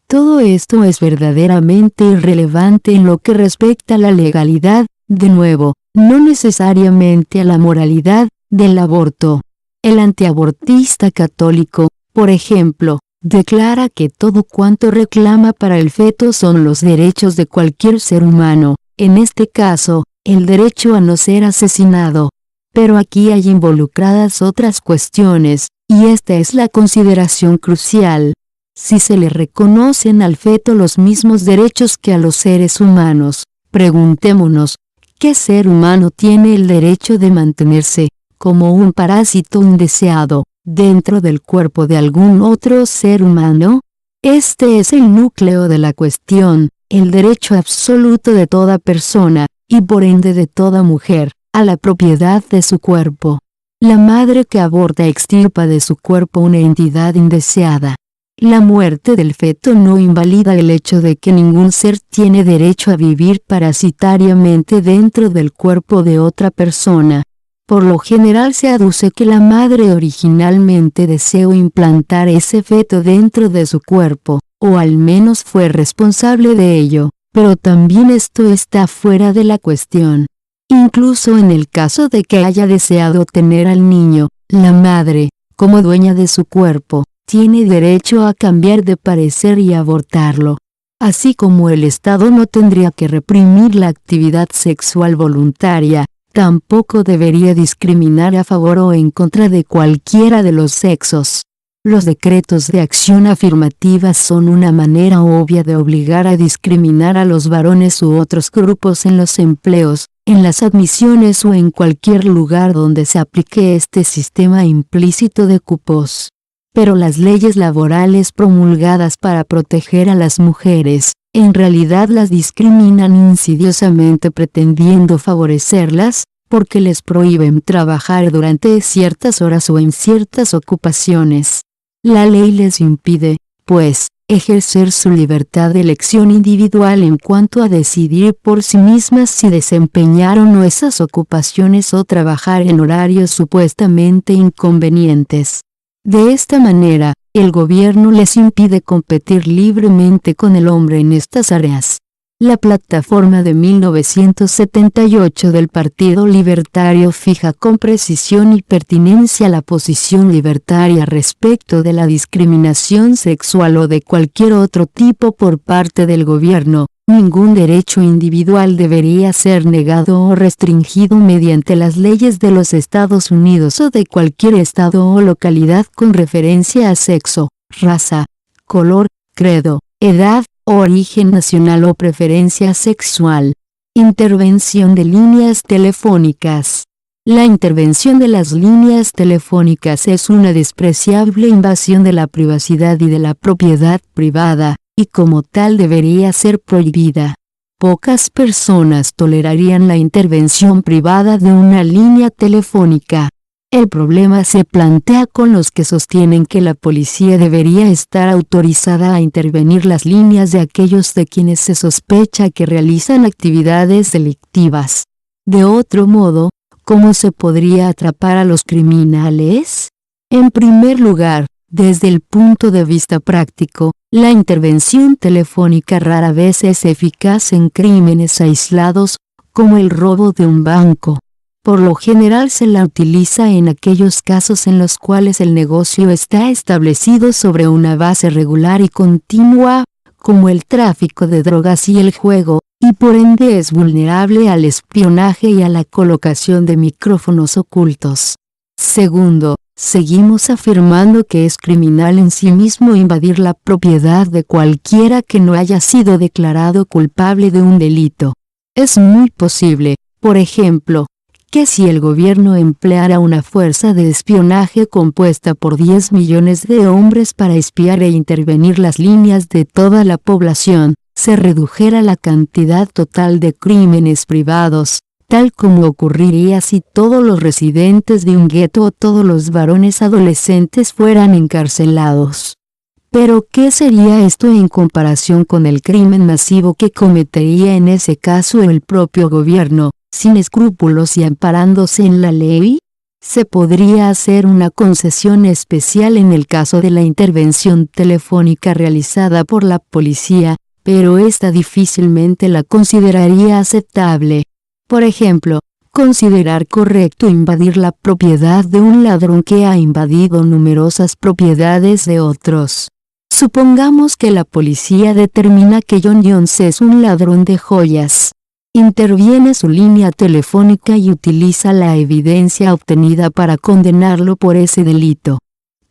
Todo esto es verdaderamente irrelevante en lo que respecta a la legalidad, de nuevo, no necesariamente a la moralidad, del aborto. El antiabortista católico, por ejemplo, declara que todo cuanto reclama para el feto son los derechos de cualquier ser humano, en este caso, el derecho a no ser asesinado. Pero aquí hay involucradas otras cuestiones, y esta es la consideración crucial. Si se le reconocen al feto los mismos derechos que a los seres humanos, preguntémonos, ¿qué ser humano tiene el derecho de mantenerse, como un parásito indeseado, dentro del cuerpo de algún otro ser humano? Este es el núcleo de la cuestión, el derecho absoluto de toda persona, y por ende de toda mujer, a la propiedad de su cuerpo. La madre que aborta extirpa de su cuerpo una entidad indeseada. La muerte del feto no invalida el hecho de que ningún ser tiene derecho a vivir parasitariamente dentro del cuerpo de otra persona. Por lo general se aduce que la madre originalmente deseó implantar ese feto dentro de su cuerpo, o al menos fue responsable de ello, pero también esto está fuera de la cuestión. Incluso en el caso de que haya deseado tener al niño, la madre, como dueña de su cuerpo, tiene derecho a cambiar de parecer y abortarlo. Así como el Estado no tendría que reprimir la actividad sexual voluntaria, tampoco debería discriminar a favor o en contra de cualquiera de los sexos. Los decretos de acción afirmativa son una manera obvia de obligar a discriminar a los varones u otros grupos en los empleos, en las admisiones o en cualquier lugar donde se aplique este sistema implícito de cupos. Pero las leyes laborales promulgadas para proteger a las mujeres, en realidad las discriminan insidiosamente pretendiendo favorecerlas, porque les prohíben trabajar durante ciertas horas o en ciertas ocupaciones. La ley les impide, pues, ejercer su libertad de elección individual en cuanto a decidir por sí mismas si desempeñar o no esas ocupaciones o trabajar en horarios supuestamente inconvenientes. De esta manera, el gobierno les impide competir libremente con el hombre en estas áreas. La plataforma de 1978 del Partido Libertario fija con precisión y pertinencia la posición libertaria respecto de la discriminación sexual o de cualquier otro tipo por parte del gobierno. Ningún derecho individual debería ser negado o restringido mediante las leyes de los Estados Unidos o de cualquier estado o localidad con referencia a sexo, raza, color, credo, edad, origen nacional o preferencia sexual. Intervención de líneas telefónicas. La intervención de las líneas telefónicas es una despreciable invasión de la privacidad y de la propiedad privada, y como tal debería ser prohibida. Pocas personas tolerarían la intervención privada de una línea telefónica. El problema se plantea con los que sostienen que la policía debería estar autorizada a intervenir las líneas de aquellos de quienes se sospecha que realizan actividades delictivas. De otro modo, ¿cómo se podría atrapar a los criminales? En primer lugar, desde el punto de vista práctico, la intervención telefónica rara vez es eficaz en crímenes aislados, como el robo de un banco. Por lo general se la utiliza en aquellos casos en los cuales el negocio está establecido sobre una base regular y continua, como el tráfico de drogas y el juego, y por ende es vulnerable al espionaje y a la colocación de micrófonos ocultos. Segundo, seguimos afirmando que es criminal en sí mismo invadir la propiedad de cualquiera que no haya sido declarado culpable de un delito. Es muy posible, por ejemplo, que si el gobierno empleara una fuerza de espionaje compuesta por 10 millones de hombres para espiar e intervenir las líneas de toda la población, se redujera la cantidad total de crímenes privados, tal como ocurriría si todos los residentes de un gueto o todos los varones adolescentes fueran encarcelados. Pero ¿qué sería esto en comparación con el crimen masivo que cometería en ese caso el propio gobierno, sin escrúpulos y amparándose en la ley? Se podría hacer una concesión especial en el caso de la intervención telefónica realizada por la policía, pero esta difícilmente la consideraría aceptable. Por ejemplo, considerar correcto invadir la propiedad de un ladrón que ha invadido numerosas propiedades de otros. Supongamos que la policía determina que John Jones es un ladrón de joyas. Interviene su línea telefónica y utiliza la evidencia obtenida para condenarlo por ese delito.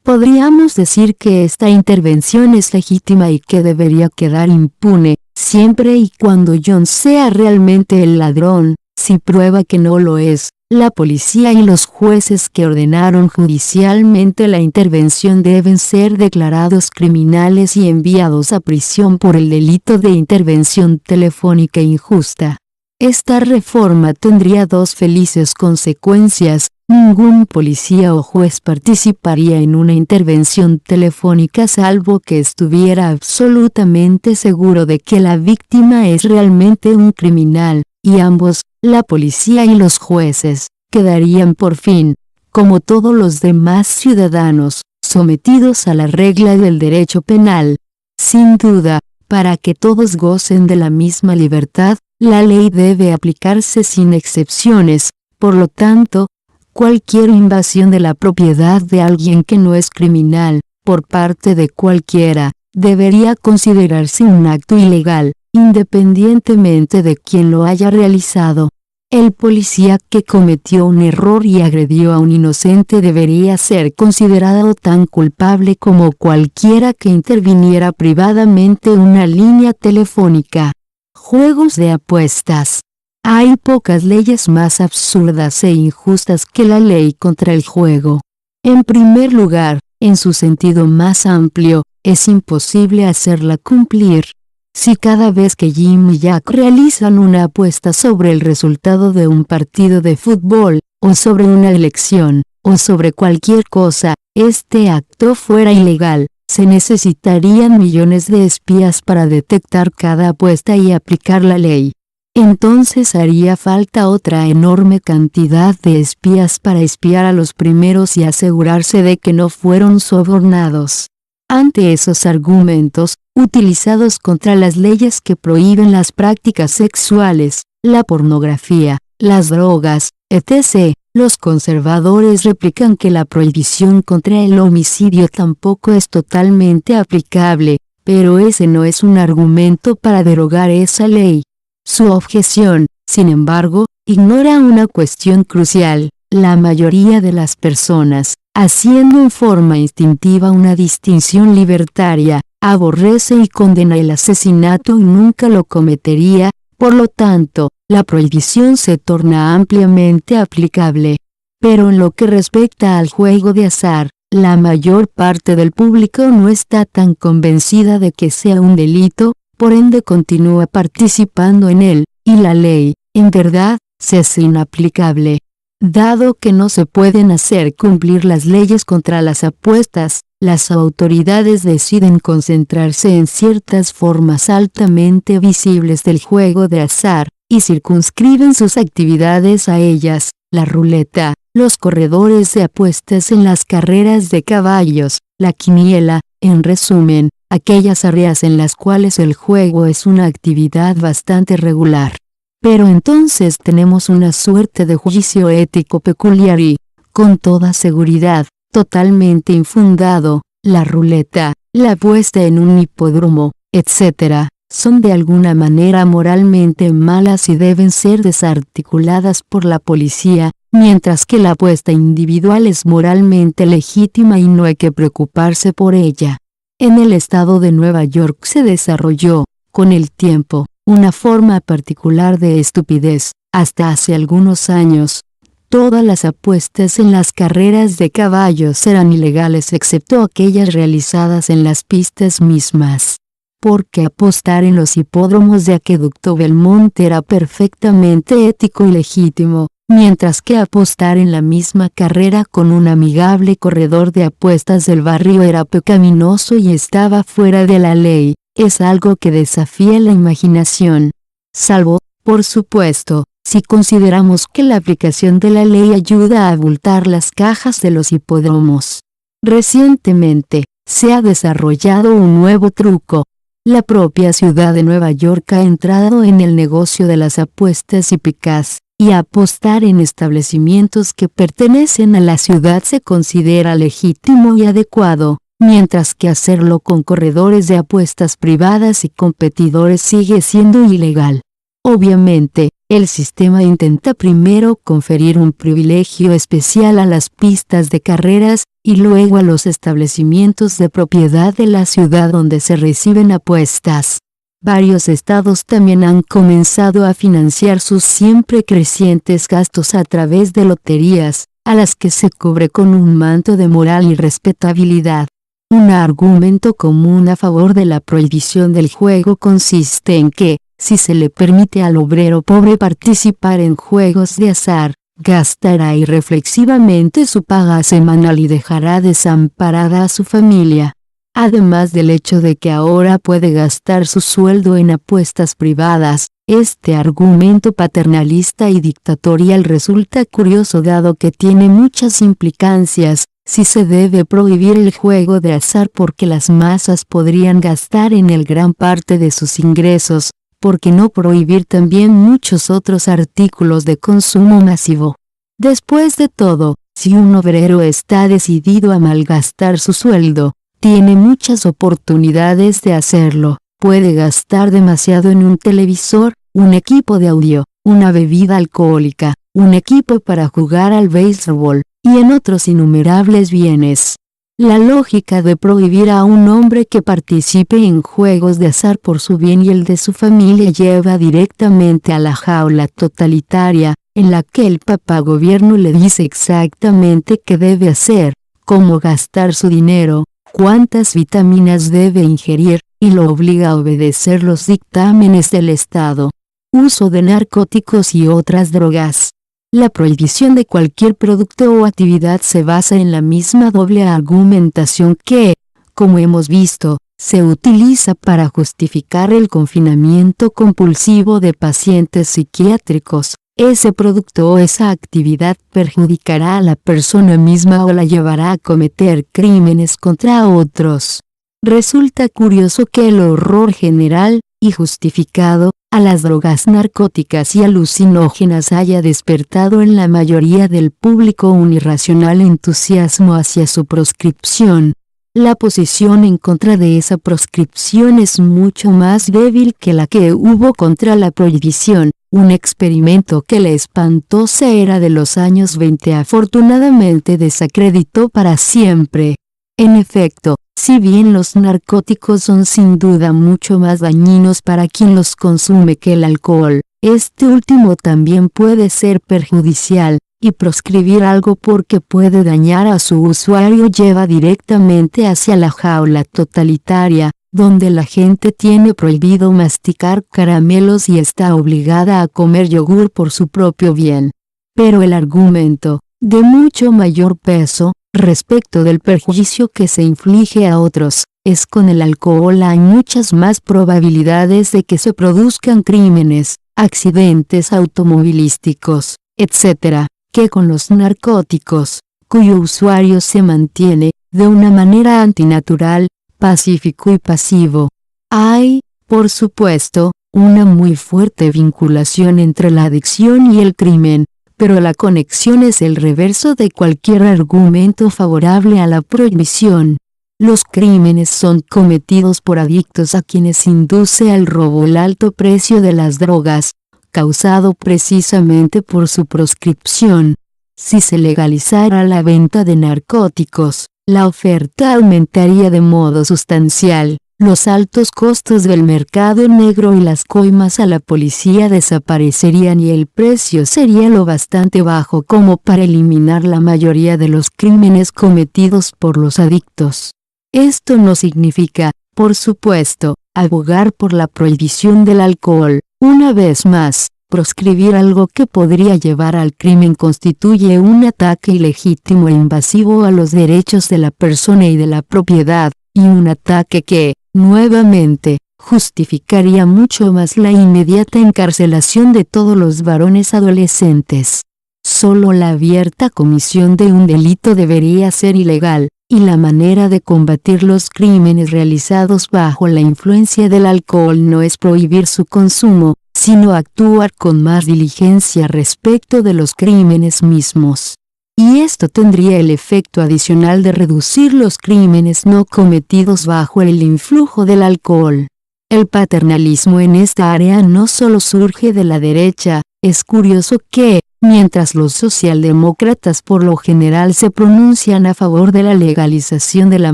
Podríamos decir que esta intervención es legítima y que debería quedar impune, siempre y cuando Jones sea realmente el ladrón. Si prueba que no lo es, la policía y los jueces que ordenaron judicialmente la intervención deben ser declarados criminales y enviados a prisión por el delito de intervención telefónica injusta. Esta reforma tendría dos felices consecuencias: ningún policía o juez participaría en una intervención telefónica salvo que estuviera absolutamente seguro de que la víctima es realmente un criminal, y ambos, la policía y los jueces, quedarían por fin, como todos los demás ciudadanos, sometidos a la regla del derecho penal. Sin duda, para que todos gocen de la misma libertad, la ley debe aplicarse sin excepciones. Por lo tanto, cualquier invasión de la propiedad de alguien que no es criminal, por parte de cualquiera, debería considerarse un acto ilegal, independientemente de quien lo haya realizado. El policía que cometió un error y agredió a un inocente debería ser considerado tan culpable como cualquiera que interviniera privadamente en una línea telefónica. Juegos de apuestas. Hay pocas leyes más absurdas e injustas que la ley contra el juego. En primer lugar, en su sentido más amplio, es imposible hacerla cumplir. Si cada vez que Jim y Jack realizan una apuesta sobre el resultado de un partido de fútbol, o sobre una elección, o sobre cualquier cosa, este acto fuera ilegal, se necesitarían millones de espías para detectar cada apuesta y aplicar la ley. Entonces haría falta otra enorme cantidad de espías para espiar a los primeros y asegurarse de que no fueron sobornados. Ante esos argumentos, utilizados contra las leyes que prohíben las prácticas sexuales, la pornografía, las drogas, etc., los conservadores replican que la prohibición contra el homicidio tampoco es totalmente aplicable, pero ese no es un argumento para derogar esa ley. Su objeción, sin embargo, ignora una cuestión crucial: la mayoría de las personas, haciendo en forma instintiva una distinción libertaria, aborrece y condena el asesinato y nunca lo cometería. Por lo tanto, la prohibición se torna ampliamente aplicable. Pero en lo que respecta al juego de azar, la mayor parte del público no está tan convencida de que sea un delito, por ende continúa participando en él, y la ley, en verdad, se hace inaplicable. Dado que no se pueden hacer cumplir las leyes contra las apuestas, las autoridades deciden concentrarse en ciertas formas altamente visibles del juego de azar, y circunscriben sus actividades a ellas: la ruleta, los corredores de apuestas en las carreras de caballos, la quiniela, en resumen, aquellas áreas en las cuales el juego es una actividad bastante regular. Pero entonces tenemos una suerte de juicio ético peculiar y, con toda seguridad, totalmente infundado: la ruleta, la apuesta en un hipódromo, etc., son de alguna manera moralmente malas y deben ser desarticuladas por la policía, mientras que la apuesta individual es moralmente legítima y no hay que preocuparse por ella. En el estado de Nueva York se desarrolló, con el tiempo, una forma particular de estupidez. Hasta hace algunos años, todas las apuestas en las carreras de caballos eran ilegales excepto aquellas realizadas en las pistas mismas. Porque apostar en los hipódromos de Acueducto Belmont era perfectamente ético y legítimo, mientras que apostar en la misma carrera con un amigable corredor de apuestas del barrio era pecaminoso y estaba fuera de la ley. Es algo que desafía la imaginación. Salvo, por supuesto, si consideramos que la aplicación de la ley ayuda a abultar las cajas de los hipódromos. Recientemente, se ha desarrollado un nuevo truco. La propia ciudad de Nueva York ha entrado en el negocio de las apuestas hípicas, y apostar en establecimientos que pertenecen a la ciudad se considera legítimo y adecuado. mientras que hacerlo con corredores de apuestas privadas y competidores sigue siendo ilegal. Obviamente, el sistema intenta primero conferir un privilegio especial a las pistas de carreras, y luego a los establecimientos de propiedad de la ciudad donde se reciben apuestas. Varios estados también han comenzado a financiar sus siempre crecientes gastos a través de loterías, a las que se cubre con un manto de moral y respetabilidad. Un argumento común a favor de la prohibición del juego consiste en que, si se le permite al obrero pobre participar en juegos de azar, gastará irreflexivamente su paga semanal y dejará desamparada a su familia. Además del hecho de que ahora puede gastar su sueldo en apuestas privadas, este argumento paternalista y dictatorial resulta curioso dado que tiene muchas implicancias. Si se debe prohibir el juego de azar porque las masas podrían gastar en él gran parte de sus ingresos, ¿por qué no prohibir también muchos otros artículos de consumo masivo? Después de todo, si un obrero está decidido a malgastar su sueldo, tiene muchas oportunidades de hacerlo. Puede gastar demasiado en un televisor, un equipo de audio, una bebida alcohólica, un equipo para jugar al béisbol, y en otros innumerables bienes. La lógica de prohibir a un hombre que participe en juegos de azar por su bien y el de su familia lleva directamente a la jaula totalitaria, en la que el papá gobierno le dice exactamente qué debe hacer, cómo gastar su dinero, cuántas vitaminas debe ingerir, y lo obliga a obedecer los dictámenes del Estado. Uso de narcóticos y otras drogas. La prohibición de cualquier producto o actividad se basa en la misma doble argumentación que, como hemos visto, se utiliza para justificar el confinamiento compulsivo de pacientes psiquiátricos. Ese producto o esa actividad perjudicará a la persona misma o la llevará a cometer crímenes contra otros. Resulta curioso que el horror general, y justificado, a las drogas narcóticas y alucinógenas haya despertado en la mayoría del público un irracional entusiasmo hacia su proscripción. La posición en contra de esa proscripción es mucho más débil que la que hubo contra la prohibición. Un experimento que la espantosa era de los años 20 afortunadamente desacreditó para siempre. En efecto, si bien los narcóticos son sin duda mucho más dañinos para quien los consume que el alcohol, este último también puede ser perjudicial, y proscribir algo porque puede dañar a su usuario lleva directamente hacia la jaula totalitaria, donde la gente tiene prohibido masticar caramelos y está obligada a comer yogur por su propio bien. Pero el argumento, de mucho mayor peso, respecto del perjuicio que se inflige a otros, es con el alcohol hay muchas más probabilidades de que se produzcan crímenes, accidentes automovilísticos, etc., que con los narcóticos, cuyo usuario se mantiene, de una manera antinatural, pacífico y pasivo. Hay, por supuesto, una muy fuerte vinculación entre la adicción y el crimen, pero la conexión es el reverso de cualquier argumento favorable a la prohibición. Los crímenes son cometidos por adictos a quienes induce al robo el alto precio de las drogas, causado precisamente por su proscripción. Si se legalizara la venta de narcóticos, la oferta aumentaría de modo sustancial, los altos costos del mercado negro y las coimas a la policía desaparecerían y el precio sería lo bastante bajo como para eliminar la mayoría de los crímenes cometidos por los adictos. Esto no significa, por supuesto, abogar por la prohibición del alcohol. Una vez más, proscribir algo que podría llevar al crimen constituye un ataque ilegítimo e invasivo a los derechos de la persona y de la propiedad, y un ataque que, nuevamente, justificaría mucho más la inmediata encarcelación de todos los varones adolescentes. Solo la abierta comisión de un delito debería ser ilegal, y la manera de combatir los crímenes realizados bajo la influencia del alcohol no es prohibir su consumo, sino actuar con más diligencia respecto de los crímenes mismos. y esto tendría el efecto adicional de reducir los crímenes no cometidos bajo el influjo del alcohol. El paternalismo en esta área no solo surge de la derecha. Es curioso que, mientras los socialdemócratas por lo general se pronuncian a favor de la legalización de la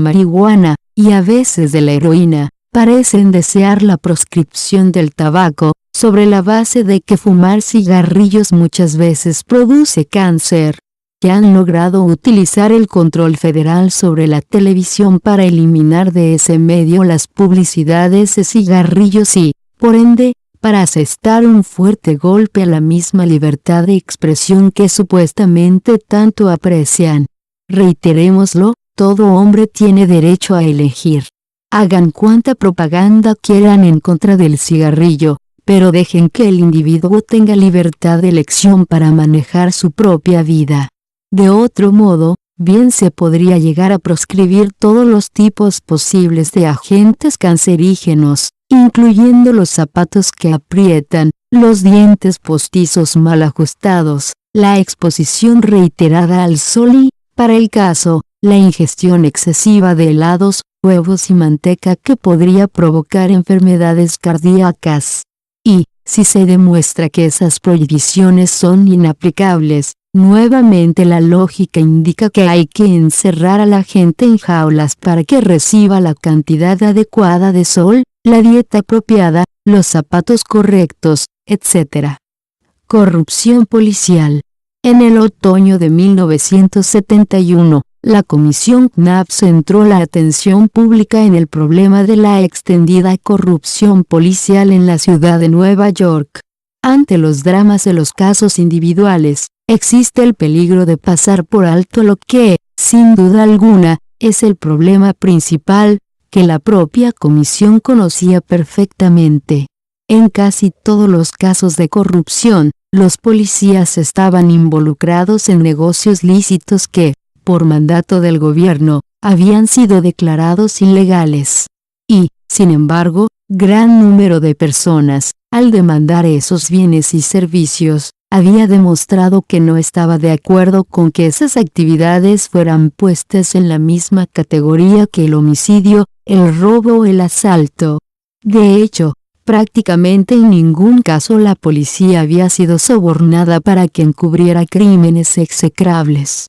marihuana, y a veces de la heroína, parecen desear la proscripción del tabaco, sobre la base de que fumar cigarrillos muchas veces produce cáncer. Que han logrado utilizar el control federal sobre la televisión para eliminar de ese medio las publicidades de cigarrillos y, por ende, para asestar un fuerte golpe a la misma libertad de expresión que supuestamente tanto aprecian. Reiterémoslo, todo hombre tiene derecho a elegir. Hagan cuanta propaganda quieran en contra del cigarrillo, pero dejen que el individuo tenga libertad de elección para manejar su propia vida. De otro modo, bien se podría llegar a proscribir todos los tipos posibles de agentes cancerígenos, incluyendo los zapatos que aprietan, los dientes postizos mal ajustados, la exposición reiterada al sol y, para el caso, la ingestión excesiva de helados, huevos y manteca que podría provocar enfermedades cardíacas. Y, si se demuestra que esas prohibiciones son inaplicables, nuevamente la lógica indica que hay que encerrar a la gente en jaulas para que reciba la cantidad adecuada de sol, la dieta apropiada, los zapatos correctos, etc. Corrupción policial. En el otoño de 1971, la Comisión Knapp centró la atención pública en el problema de la extendida corrupción policial en la ciudad de Nueva York. Ante los dramas de los casos individuales, existe el peligro de pasar por alto lo que, sin duda alguna, es el problema principal, que la propia comisión conocía perfectamente. En casi todos los casos de corrupción, los policías estaban involucrados en negocios lícitos que, por mandato del gobierno, habían sido declarados ilegales. Y, sin embargo, gran número de personas, al demandar esos bienes y servicios, había demostrado que no estaba de acuerdo con que esas actividades fueran puestas en la misma categoría que el homicidio, el robo o el asalto. De hecho, prácticamente en ningún caso la policía había sido sobornada para que encubriera crímenes execrables.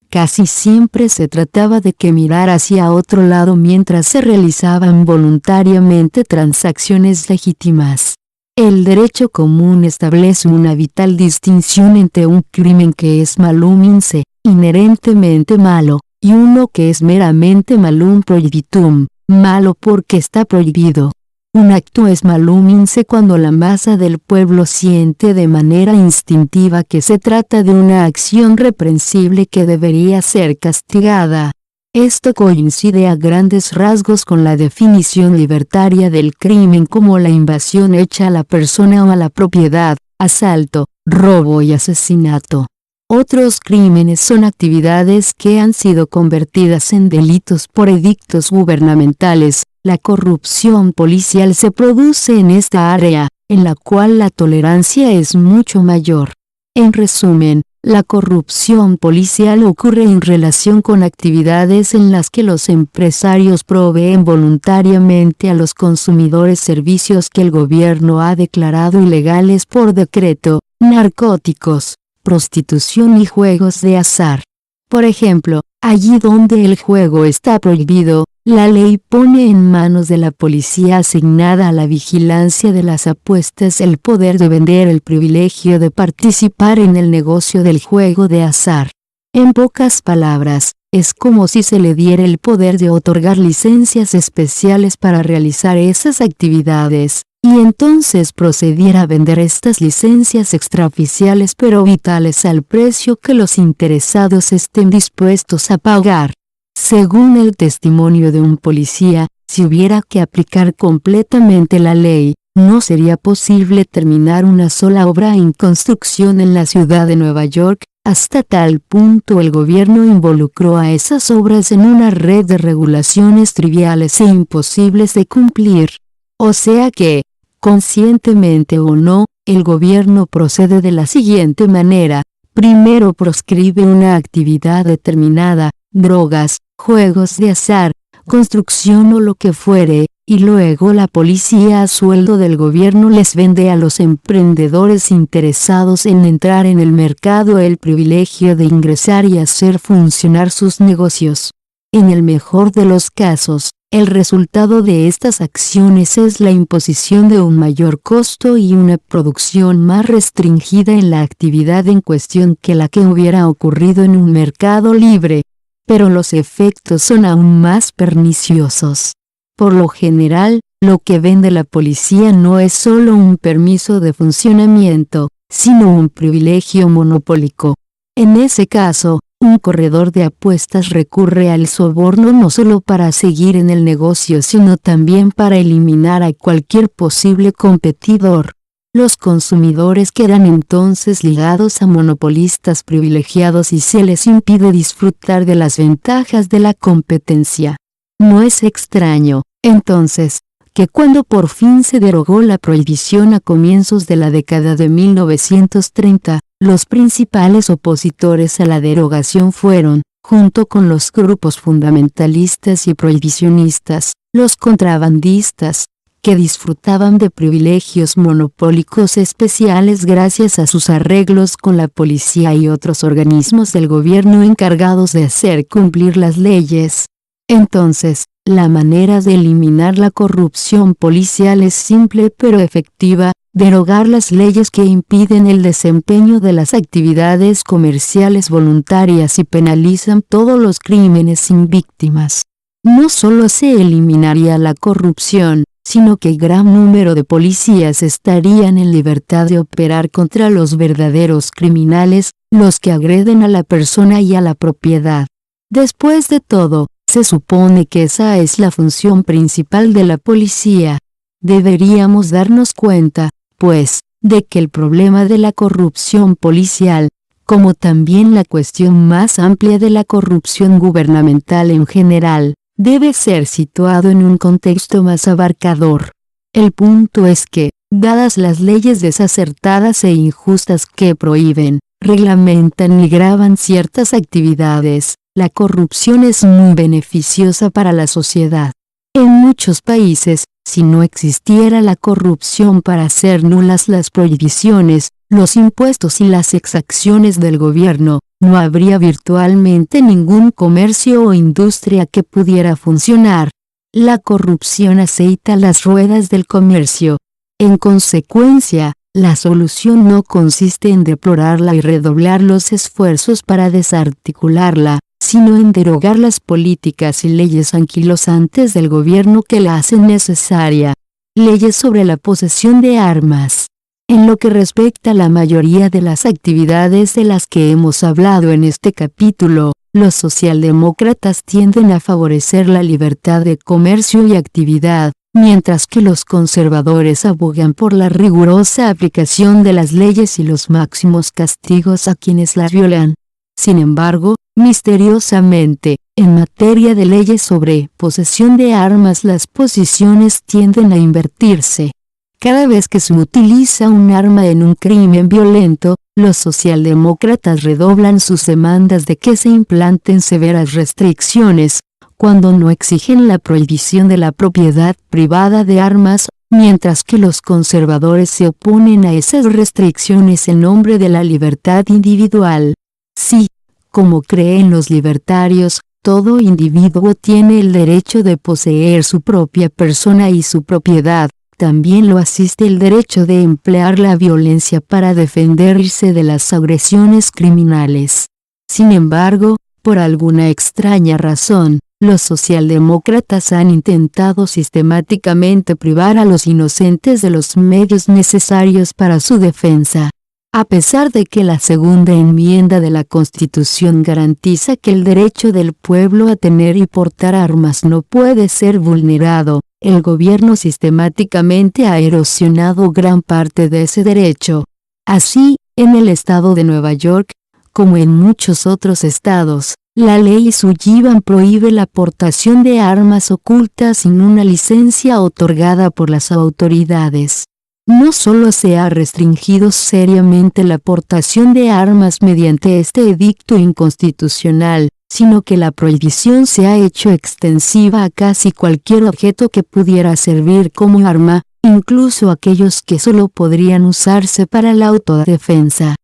Casi siempre se trataba de que mirara hacia otro lado mientras se realizaban voluntariamente transacciones legítimas. El derecho común establece una vital distinción entre un crimen que es malum in se, inherentemente malo, y uno que es meramente malum prohibitum, malo porque está prohibido. Un acto es malum in se cuando la masa del pueblo siente de manera instintiva que se trata de una acción reprensible que debería ser castigada. Esto coincide a grandes rasgos con la definición libertaria del crimen como la invasión hecha a la persona o a la propiedad, asalto, robo y asesinato. Otros crímenes son actividades que han sido convertidas en delitos por edictos gubernamentales. La corrupción policial se produce en esta área, en la cual la tolerancia es mucho mayor. En resumen, la corrupción policial ocurre en relación con actividades en las que los empresarios proveen voluntariamente a los consumidores servicios que el gobierno ha declarado ilegales por decreto, narcóticos, prostitución y juegos de azar. Por ejemplo, allí donde el juego está prohibido, la ley pone en manos de la policía asignada a la vigilancia de las apuestas el poder de vender el privilegio de participar en el negocio del juego de azar. En pocas palabras, es como si se le diera el poder de otorgar licencias especiales para realizar esas actividades, y entonces procediera a vender estas licencias extraoficiales pero vitales al precio que los interesados estén dispuestos a pagar. Según el testimonio de un policía, si hubiera que aplicar completamente la ley, no sería posible terminar una sola obra en construcción en la ciudad de Nueva York, hasta tal punto el gobierno involucró a esas obras en una red de regulaciones triviales e imposibles de cumplir. O sea que, conscientemente o no, el gobierno procede de la siguiente manera: Primero proscribe una actividad determinada, drogas, juegos de azar, construcción o lo que fuere, y luego la policía a sueldo del gobierno les vende a los emprendedores interesados en entrar en el mercado el privilegio de ingresar y hacer funcionar sus negocios. En el mejor de los casos, el resultado de estas acciones es la imposición de un mayor costo y una producción más restringida en la actividad en cuestión que la que hubiera ocurrido en un mercado libre. Pero los efectos son aún más perniciosos. Por lo general, lo que vende la policía no es solo un permiso de funcionamiento, sino un privilegio monopólico. En ese caso, un corredor de apuestas recurre al soborno no solo para seguir en el negocio sino también para eliminar a cualquier posible competidor. Los consumidores quedan entonces ligados a monopolistas privilegiados y se les impide disfrutar de las ventajas de la competencia. No es extraño, entonces, que cuando por fin se derogó la prohibición a comienzos de la década de 1930, los principales opositores a la derogación fueron, junto con los grupos fundamentalistas y prohibicionistas, los contrabandistas, que disfrutaban de privilegios monopólicos especiales gracias a sus arreglos con la policía y otros organismos del gobierno encargados de hacer cumplir las leyes. Entonces, la manera de eliminar la corrupción policial es simple pero efectiva: derogar las leyes que impiden el desempeño de las actividades comerciales voluntarias y penalizan todos los crímenes sin víctimas. No solo se eliminaría la corrupción, sino que gran número de policías estarían en libertad de operar contra los verdaderos criminales, los que agreden a la persona y a la propiedad. Después de todo, se supone que esa es la función principal de la policía. Deberíamos darnos cuenta, pues, de que el problema de la corrupción policial, como también la cuestión más amplia de la corrupción gubernamental en general, debe ser situado en un contexto más abarcador. El punto es que, dadas las leyes desacertadas e injustas que prohíben, reglamentan y gravan ciertas actividades, la corrupción es muy beneficiosa para la sociedad. En muchos países, si no existiera la corrupción para hacer nulas las prohibiciones, los impuestos y las exacciones del gobierno, no habría virtualmente ningún comercio o industria que pudiera funcionar. La corrupción aceita las ruedas del comercio. En consecuencia, la solución no consiste en deplorarla y redoblar los esfuerzos para desarticularla, sino en derogar las políticas y leyes anquilosantes del gobierno que la hacen necesaria. Leyes sobre la posesión de armas. En lo que respecta a la mayoría de las actividades de las que hemos hablado en este capítulo, los socialdemócratas tienden a favorecer la libertad de comercio y actividad, mientras que los conservadores abogan por la rigurosa aplicación de las leyes y los máximos castigos a quienes las violan. Sin embargo, misteriosamente, en materia de leyes sobre posesión de armas las posiciones tienden a invertirse. Cada vez que se utiliza un arma en un crimen violento, los socialdemócratas redoblan sus demandas de que se implanten severas restricciones, cuando no exigen la prohibición de la propiedad privada de armas, mientras que los conservadores se oponen a esas restricciones en nombre de la libertad individual. Sí, como creen los libertarios, todo individuo tiene el derecho de poseer su propia persona y su propiedad. También lo asiste el derecho de emplear la violencia para defenderse de las agresiones criminales. Sin embargo, por alguna extraña razón, los socialdemócratas han intentado sistemáticamente privar a los inocentes de los medios necesarios para su defensa. A pesar de que la segunda enmienda de la Constitución garantiza que el derecho del pueblo a tener y portar armas no puede ser vulnerado, el gobierno sistemáticamente ha erosionado gran parte de ese derecho. Así, en el estado de Nueva York, como en muchos otros estados, la ley Sullivan prohíbe la portación de armas ocultas sin una licencia otorgada por las autoridades. No solo se ha restringido seriamente la portación de armas mediante este edicto inconstitucional, sino que la prohibición se ha hecho extensiva a casi cualquier objeto que pudiera servir como arma, incluso aquellos que solo podrían usarse para la autodefensa.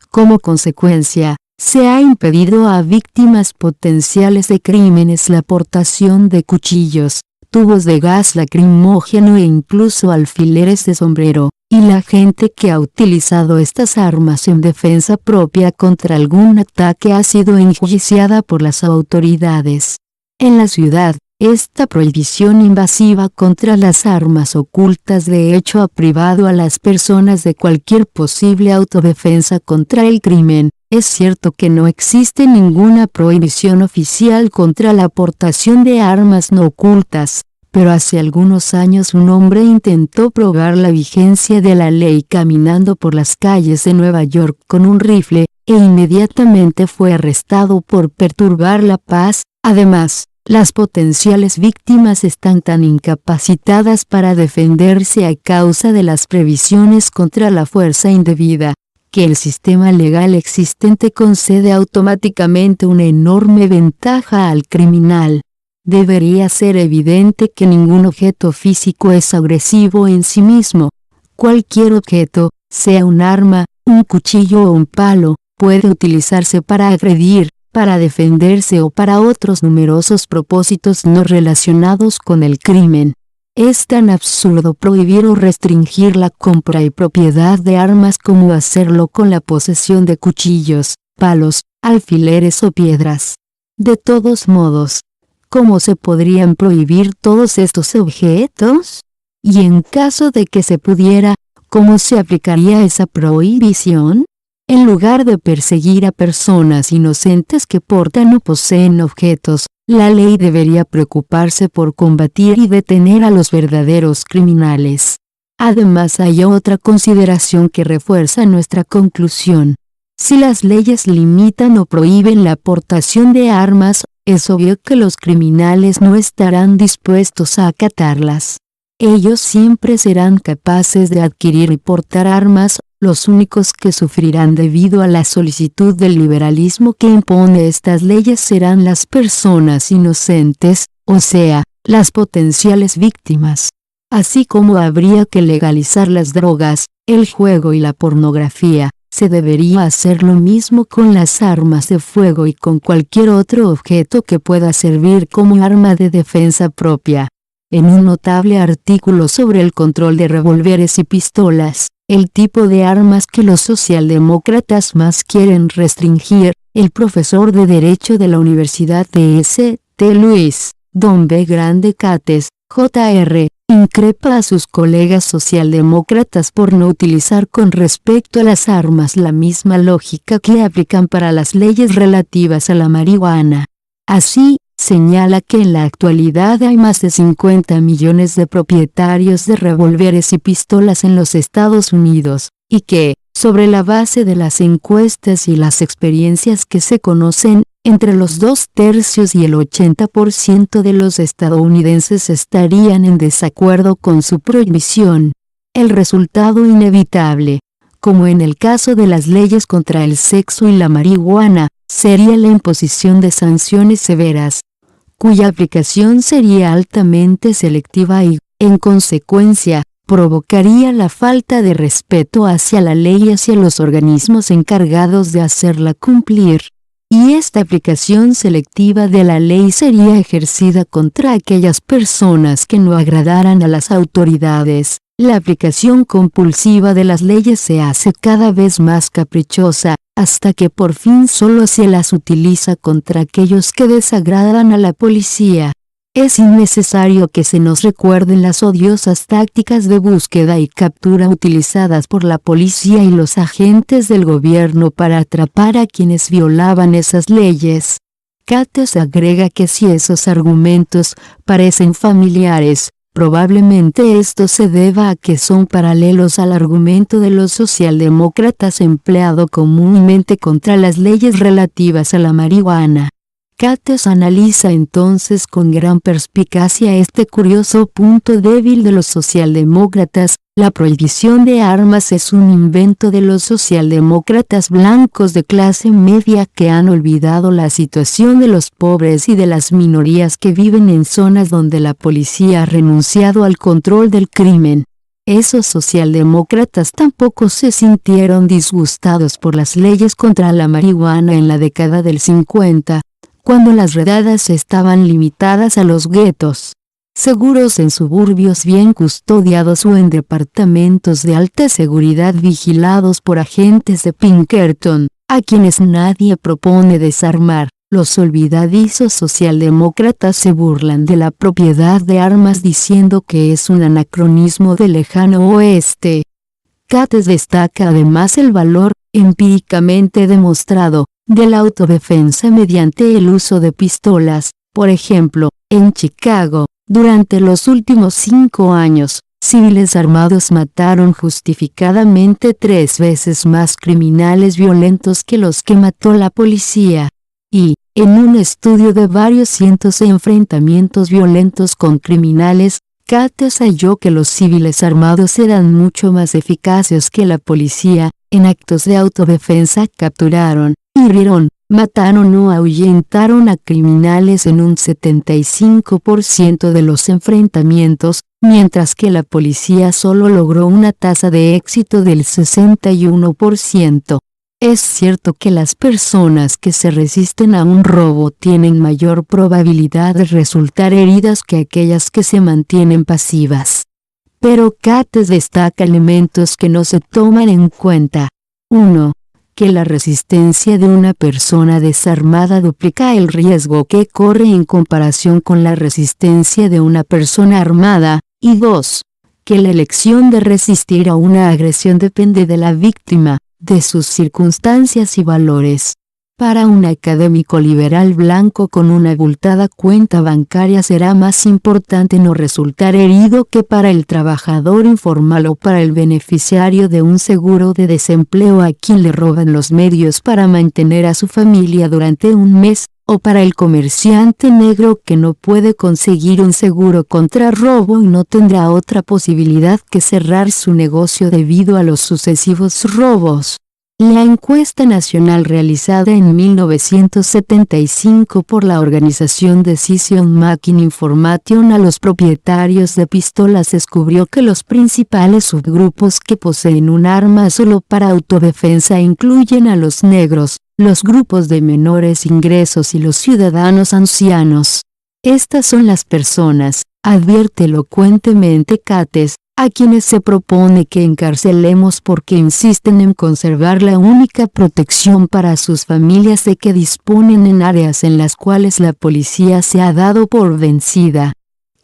Como consecuencia, se ha impedido a víctimas potenciales de crímenes la portación de cuchillos, tubos de gas lacrimógeno e incluso alfileres de sombrero, y la gente que ha utilizado estas armas en defensa propia contra algún ataque ha sido enjuiciada por las autoridades. En la ciudad, esta prohibición invasiva contra las armas ocultas de hecho ha privado a las personas de cualquier posible autodefensa contra el crimen. Es cierto que no existe ninguna prohibición oficial contra la portación de armas no ocultas, pero hace algunos años un hombre intentó probar la vigencia de la ley caminando por las calles de Nueva York con un rifle, e inmediatamente fue arrestado por perturbar la paz. Además, las potenciales víctimas están tan incapacitadas para defenderse a causa de las previsiones contra la fuerza indebida, que el sistema legal existente concede automáticamente una enorme ventaja al criminal. Debería ser evidente que ningún objeto físico es agresivo en sí mismo. Cualquier objeto, sea un arma, un cuchillo o un palo, puede utilizarse para agredir, para defenderse o para otros numerosos propósitos no relacionados con el crimen. Es tan absurdo prohibir o restringir la compra y propiedad de armas como hacerlo con la posesión de cuchillos, palos, alfileres o piedras. De todos modos, ¿cómo se podrían prohibir todos estos objetos? Y en caso de que se pudiera, ¿cómo se aplicaría esa prohibición? En lugar de perseguir a personas inocentes que portan o poseen objetos, la ley debería preocuparse por combatir y detener a los verdaderos criminales. Además, hay otra consideración que refuerza nuestra conclusión. Si las leyes limitan o prohíben la portación de armas, es obvio que los criminales no estarán dispuestos a acatarlas. Ellos siempre serán capaces de adquirir y portar armas. Los únicos que sufrirán debido a la solicitud del liberalismo que impone estas leyes serán las personas inocentes, o sea, las potenciales víctimas. Así como habría que legalizar las drogas, el juego y la pornografía, se debería hacer lo mismo con las armas de fuego y con cualquier otro objeto que pueda servir como arma de defensa propia. En un notable artículo sobre el control de revólveres y pistolas, el tipo de armas que los socialdemócratas más quieren restringir, el profesor de Derecho de la Universidad de St. Louis, Don B. Grande Cates, Jr., increpa a sus colegas socialdemócratas por no utilizar con respecto a las armas la misma lógica que aplican para las leyes relativas a la marihuana. Así, señala que en la actualidad hay más de 50 millones de propietarios de revólveres y pistolas en los Estados Unidos, y que, sobre la base de las encuestas y las experiencias que se conocen, entre los 2/3 y el 80% de los estadounidenses estarían en desacuerdo con su prohibición. El resultado inevitable, como en el caso de las leyes contra el sexo y la marihuana, sería la imposición de sanciones severas, cuya aplicación sería altamente selectiva y, en consecuencia, provocaría la falta de respeto hacia la ley y hacia los organismos encargados de hacerla cumplir. Y esta aplicación selectiva de la ley sería ejercida contra aquellas personas que no agradaran a las autoridades. La aplicación compulsiva de las leyes se hace cada vez más caprichosa, hasta que por fin solo se las utiliza contra aquellos que desagradan a la policía. Es innecesario que se nos recuerden las odiosas tácticas de búsqueda y captura utilizadas por la policía y los agentes del gobierno para atrapar a quienes violaban esas leyes. Cates agrega que si esos argumentos parecen familiares, probablemente esto se deba a que son paralelos al argumento de los socialdemócratas empleado comúnmente contra las leyes relativas a la marihuana. Cates analiza entonces con gran perspicacia este curioso punto débil de los socialdemócratas. La prohibición de armas es un invento de los socialdemócratas blancos de clase media que han olvidado la situación de los pobres y de las minorías que viven en zonas donde la policía ha renunciado al control del crimen. Esos socialdemócratas tampoco se sintieron disgustados por las leyes contra la marihuana en la década del 50, cuando las redadas estaban limitadas a los guetos. Seguros en suburbios bien custodiados o en departamentos de alta seguridad vigilados por agentes de Pinkerton, a quienes nadie propone desarmar. Los olvidadizos socialdemócratas se burlan de la propiedad de armas diciendo que es un anacronismo del lejano oeste. Cates destaca además el valor, empíricamente demostrado, de la autodefensa mediante el uso de pistolas. Por ejemplo, en Chicago, durante los últimos 5 años, civiles armados mataron justificadamente 3 veces más criminales violentos que los que mató la policía. Y, en un estudio de varios cientos de enfrentamientos violentos con criminales, Cates halló que los civiles armados eran mucho más eficaces que la policía. En actos de autodefensa capturaron, hirieron, mataron o ahuyentaron a criminales en un 75% de los enfrentamientos, mientras que la policía solo logró una tasa de éxito del 61%. Es cierto que las personas que se resisten a un robo tienen mayor probabilidad de resultar heridas que aquellas que se mantienen pasivas. Pero Cates destaca elementos que no se toman en cuenta. 1. Que la resistencia de una persona desarmada duplica el riesgo que corre en comparación con la resistencia de una persona armada. Y 2. Que la elección de resistir a una agresión depende de la víctima, de sus circunstancias y valores. Para un académico liberal blanco con una abultada cuenta bancaria será más importante no resultar herido que para el trabajador informal o para el beneficiario de un seguro de desempleo a quien le roban los medios para mantener a su familia durante un mes, o para el comerciante negro que no puede conseguir un seguro contra robo y no tendrá otra posibilidad que cerrar su negocio debido a los sucesivos robos. La encuesta nacional realizada en 1975 por la organización Decision Making Information a los propietarios de pistolas descubrió que los principales subgrupos que poseen un arma solo para autodefensa incluyen a los negros, los grupos de menores ingresos y los ciudadanos ancianos. Estas son las personas, advierte elocuentemente Cates, a quienes se propone que encarcelemos porque insisten en conservar la única protección para sus familias de que disponen en áreas en las cuales la policía se ha dado por vencida.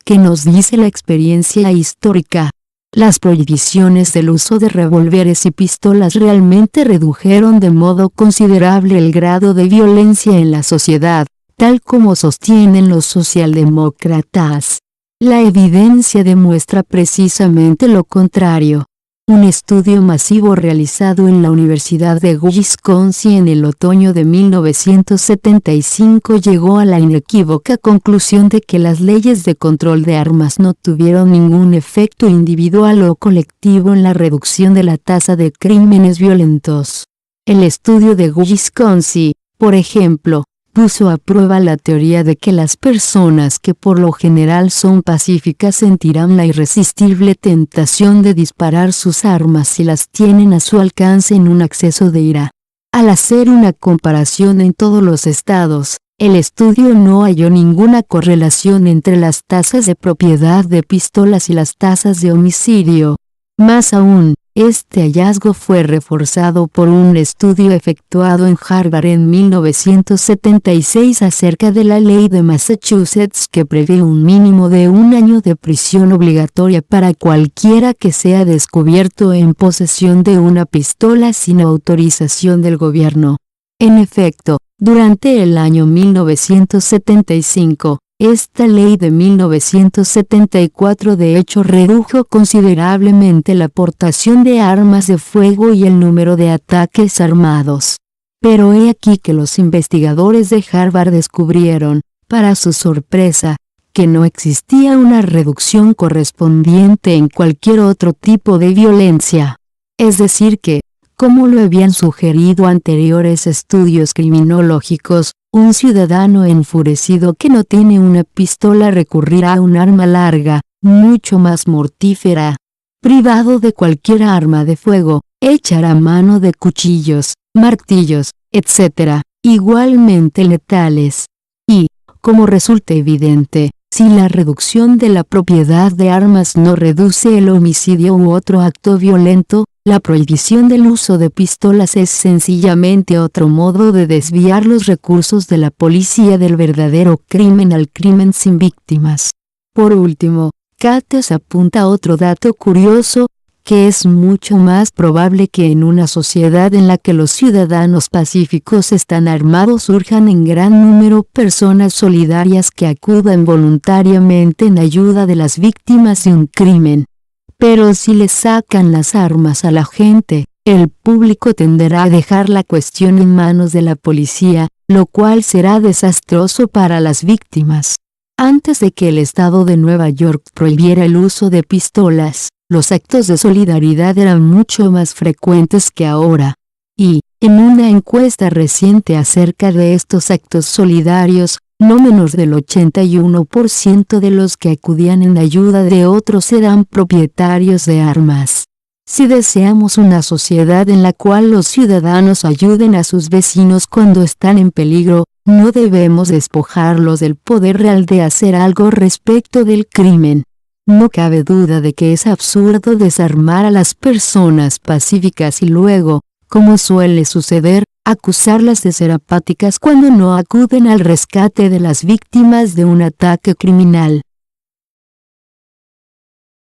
¿Qué nos dice la experiencia histórica? Las prohibiciones del uso de revólveres y pistolas realmente redujeron de modo considerable el grado de violencia en la sociedad, tal como sostienen los socialdemócratas. La evidencia demuestra precisamente lo contrario. Un estudio masivo realizado en la Universidad de Wisconsin en el otoño de 1975 llegó a la inequívoca conclusión de que las leyes de control de armas no tuvieron ningún efecto individual o colectivo en la reducción de la tasa de crímenes violentos. El estudio de Wisconsin, por ejemplo, puso a prueba la teoría de que las personas que por lo general son pacíficas sentirán la irresistible tentación de disparar sus armas si las tienen a su alcance en un acceso de ira. Al hacer una comparación en todos los estados, el estudio no halló ninguna correlación entre las tasas de propiedad de pistolas y las tasas de homicidio. Más aún, este hallazgo fue reforzado por un estudio efectuado en Harvard en 1976 acerca de la ley de Massachusetts que prevé un mínimo de 1 año de prisión obligatoria para cualquiera que sea descubierto en posesión de una pistola sin autorización del gobierno. En efecto, durante el año 1975, esta ley de 1974 de hecho redujo considerablemente la aportación de armas de fuego y el número de ataques armados. Pero he aquí que los investigadores de Harvard descubrieron, para su sorpresa, que no existía una reducción correspondiente en cualquier otro tipo de violencia. Es decir que, como lo habían sugerido anteriores estudios criminológicos, un ciudadano enfurecido que no tiene una pistola recurrirá a un arma larga, mucho más mortífera. Privado de cualquier arma de fuego, echará mano de cuchillos, martillos, etc., igualmente letales. Y, como resulta evidente, si la reducción de la propiedad de armas no reduce el homicidio u otro acto violento, la prohibición del uso de pistolas es sencillamente otro modo de desviar los recursos de la policía del verdadero crimen al crimen sin víctimas. Por último, Cates apunta otro dato curioso, que es mucho más probable que en una sociedad en la que los ciudadanos pacíficos están armados surjan en gran número personas solidarias que acudan voluntariamente en ayuda de las víctimas de un crimen. Pero si le sacan las armas a la gente, el público tenderá a dejar la cuestión en manos de la policía, lo cual será desastroso para las víctimas. Antes de que el estado de Nueva York prohibiera el uso de pistolas, los actos de solidaridad eran mucho más frecuentes que ahora. Y, en una encuesta reciente acerca de estos actos solidarios, no menos del 81% de los que acudían en ayuda de otros eran propietarios de armas. Si deseamos una sociedad en la cual los ciudadanos ayuden a sus vecinos cuando están en peligro, no debemos despojarlos del poder real de hacer algo respecto del crimen. No cabe duda de que es absurdo desarmar a las personas pacíficas y luego, como suele suceder, acusarlas de ser apáticas cuando no acuden al rescate de las víctimas de un ataque criminal.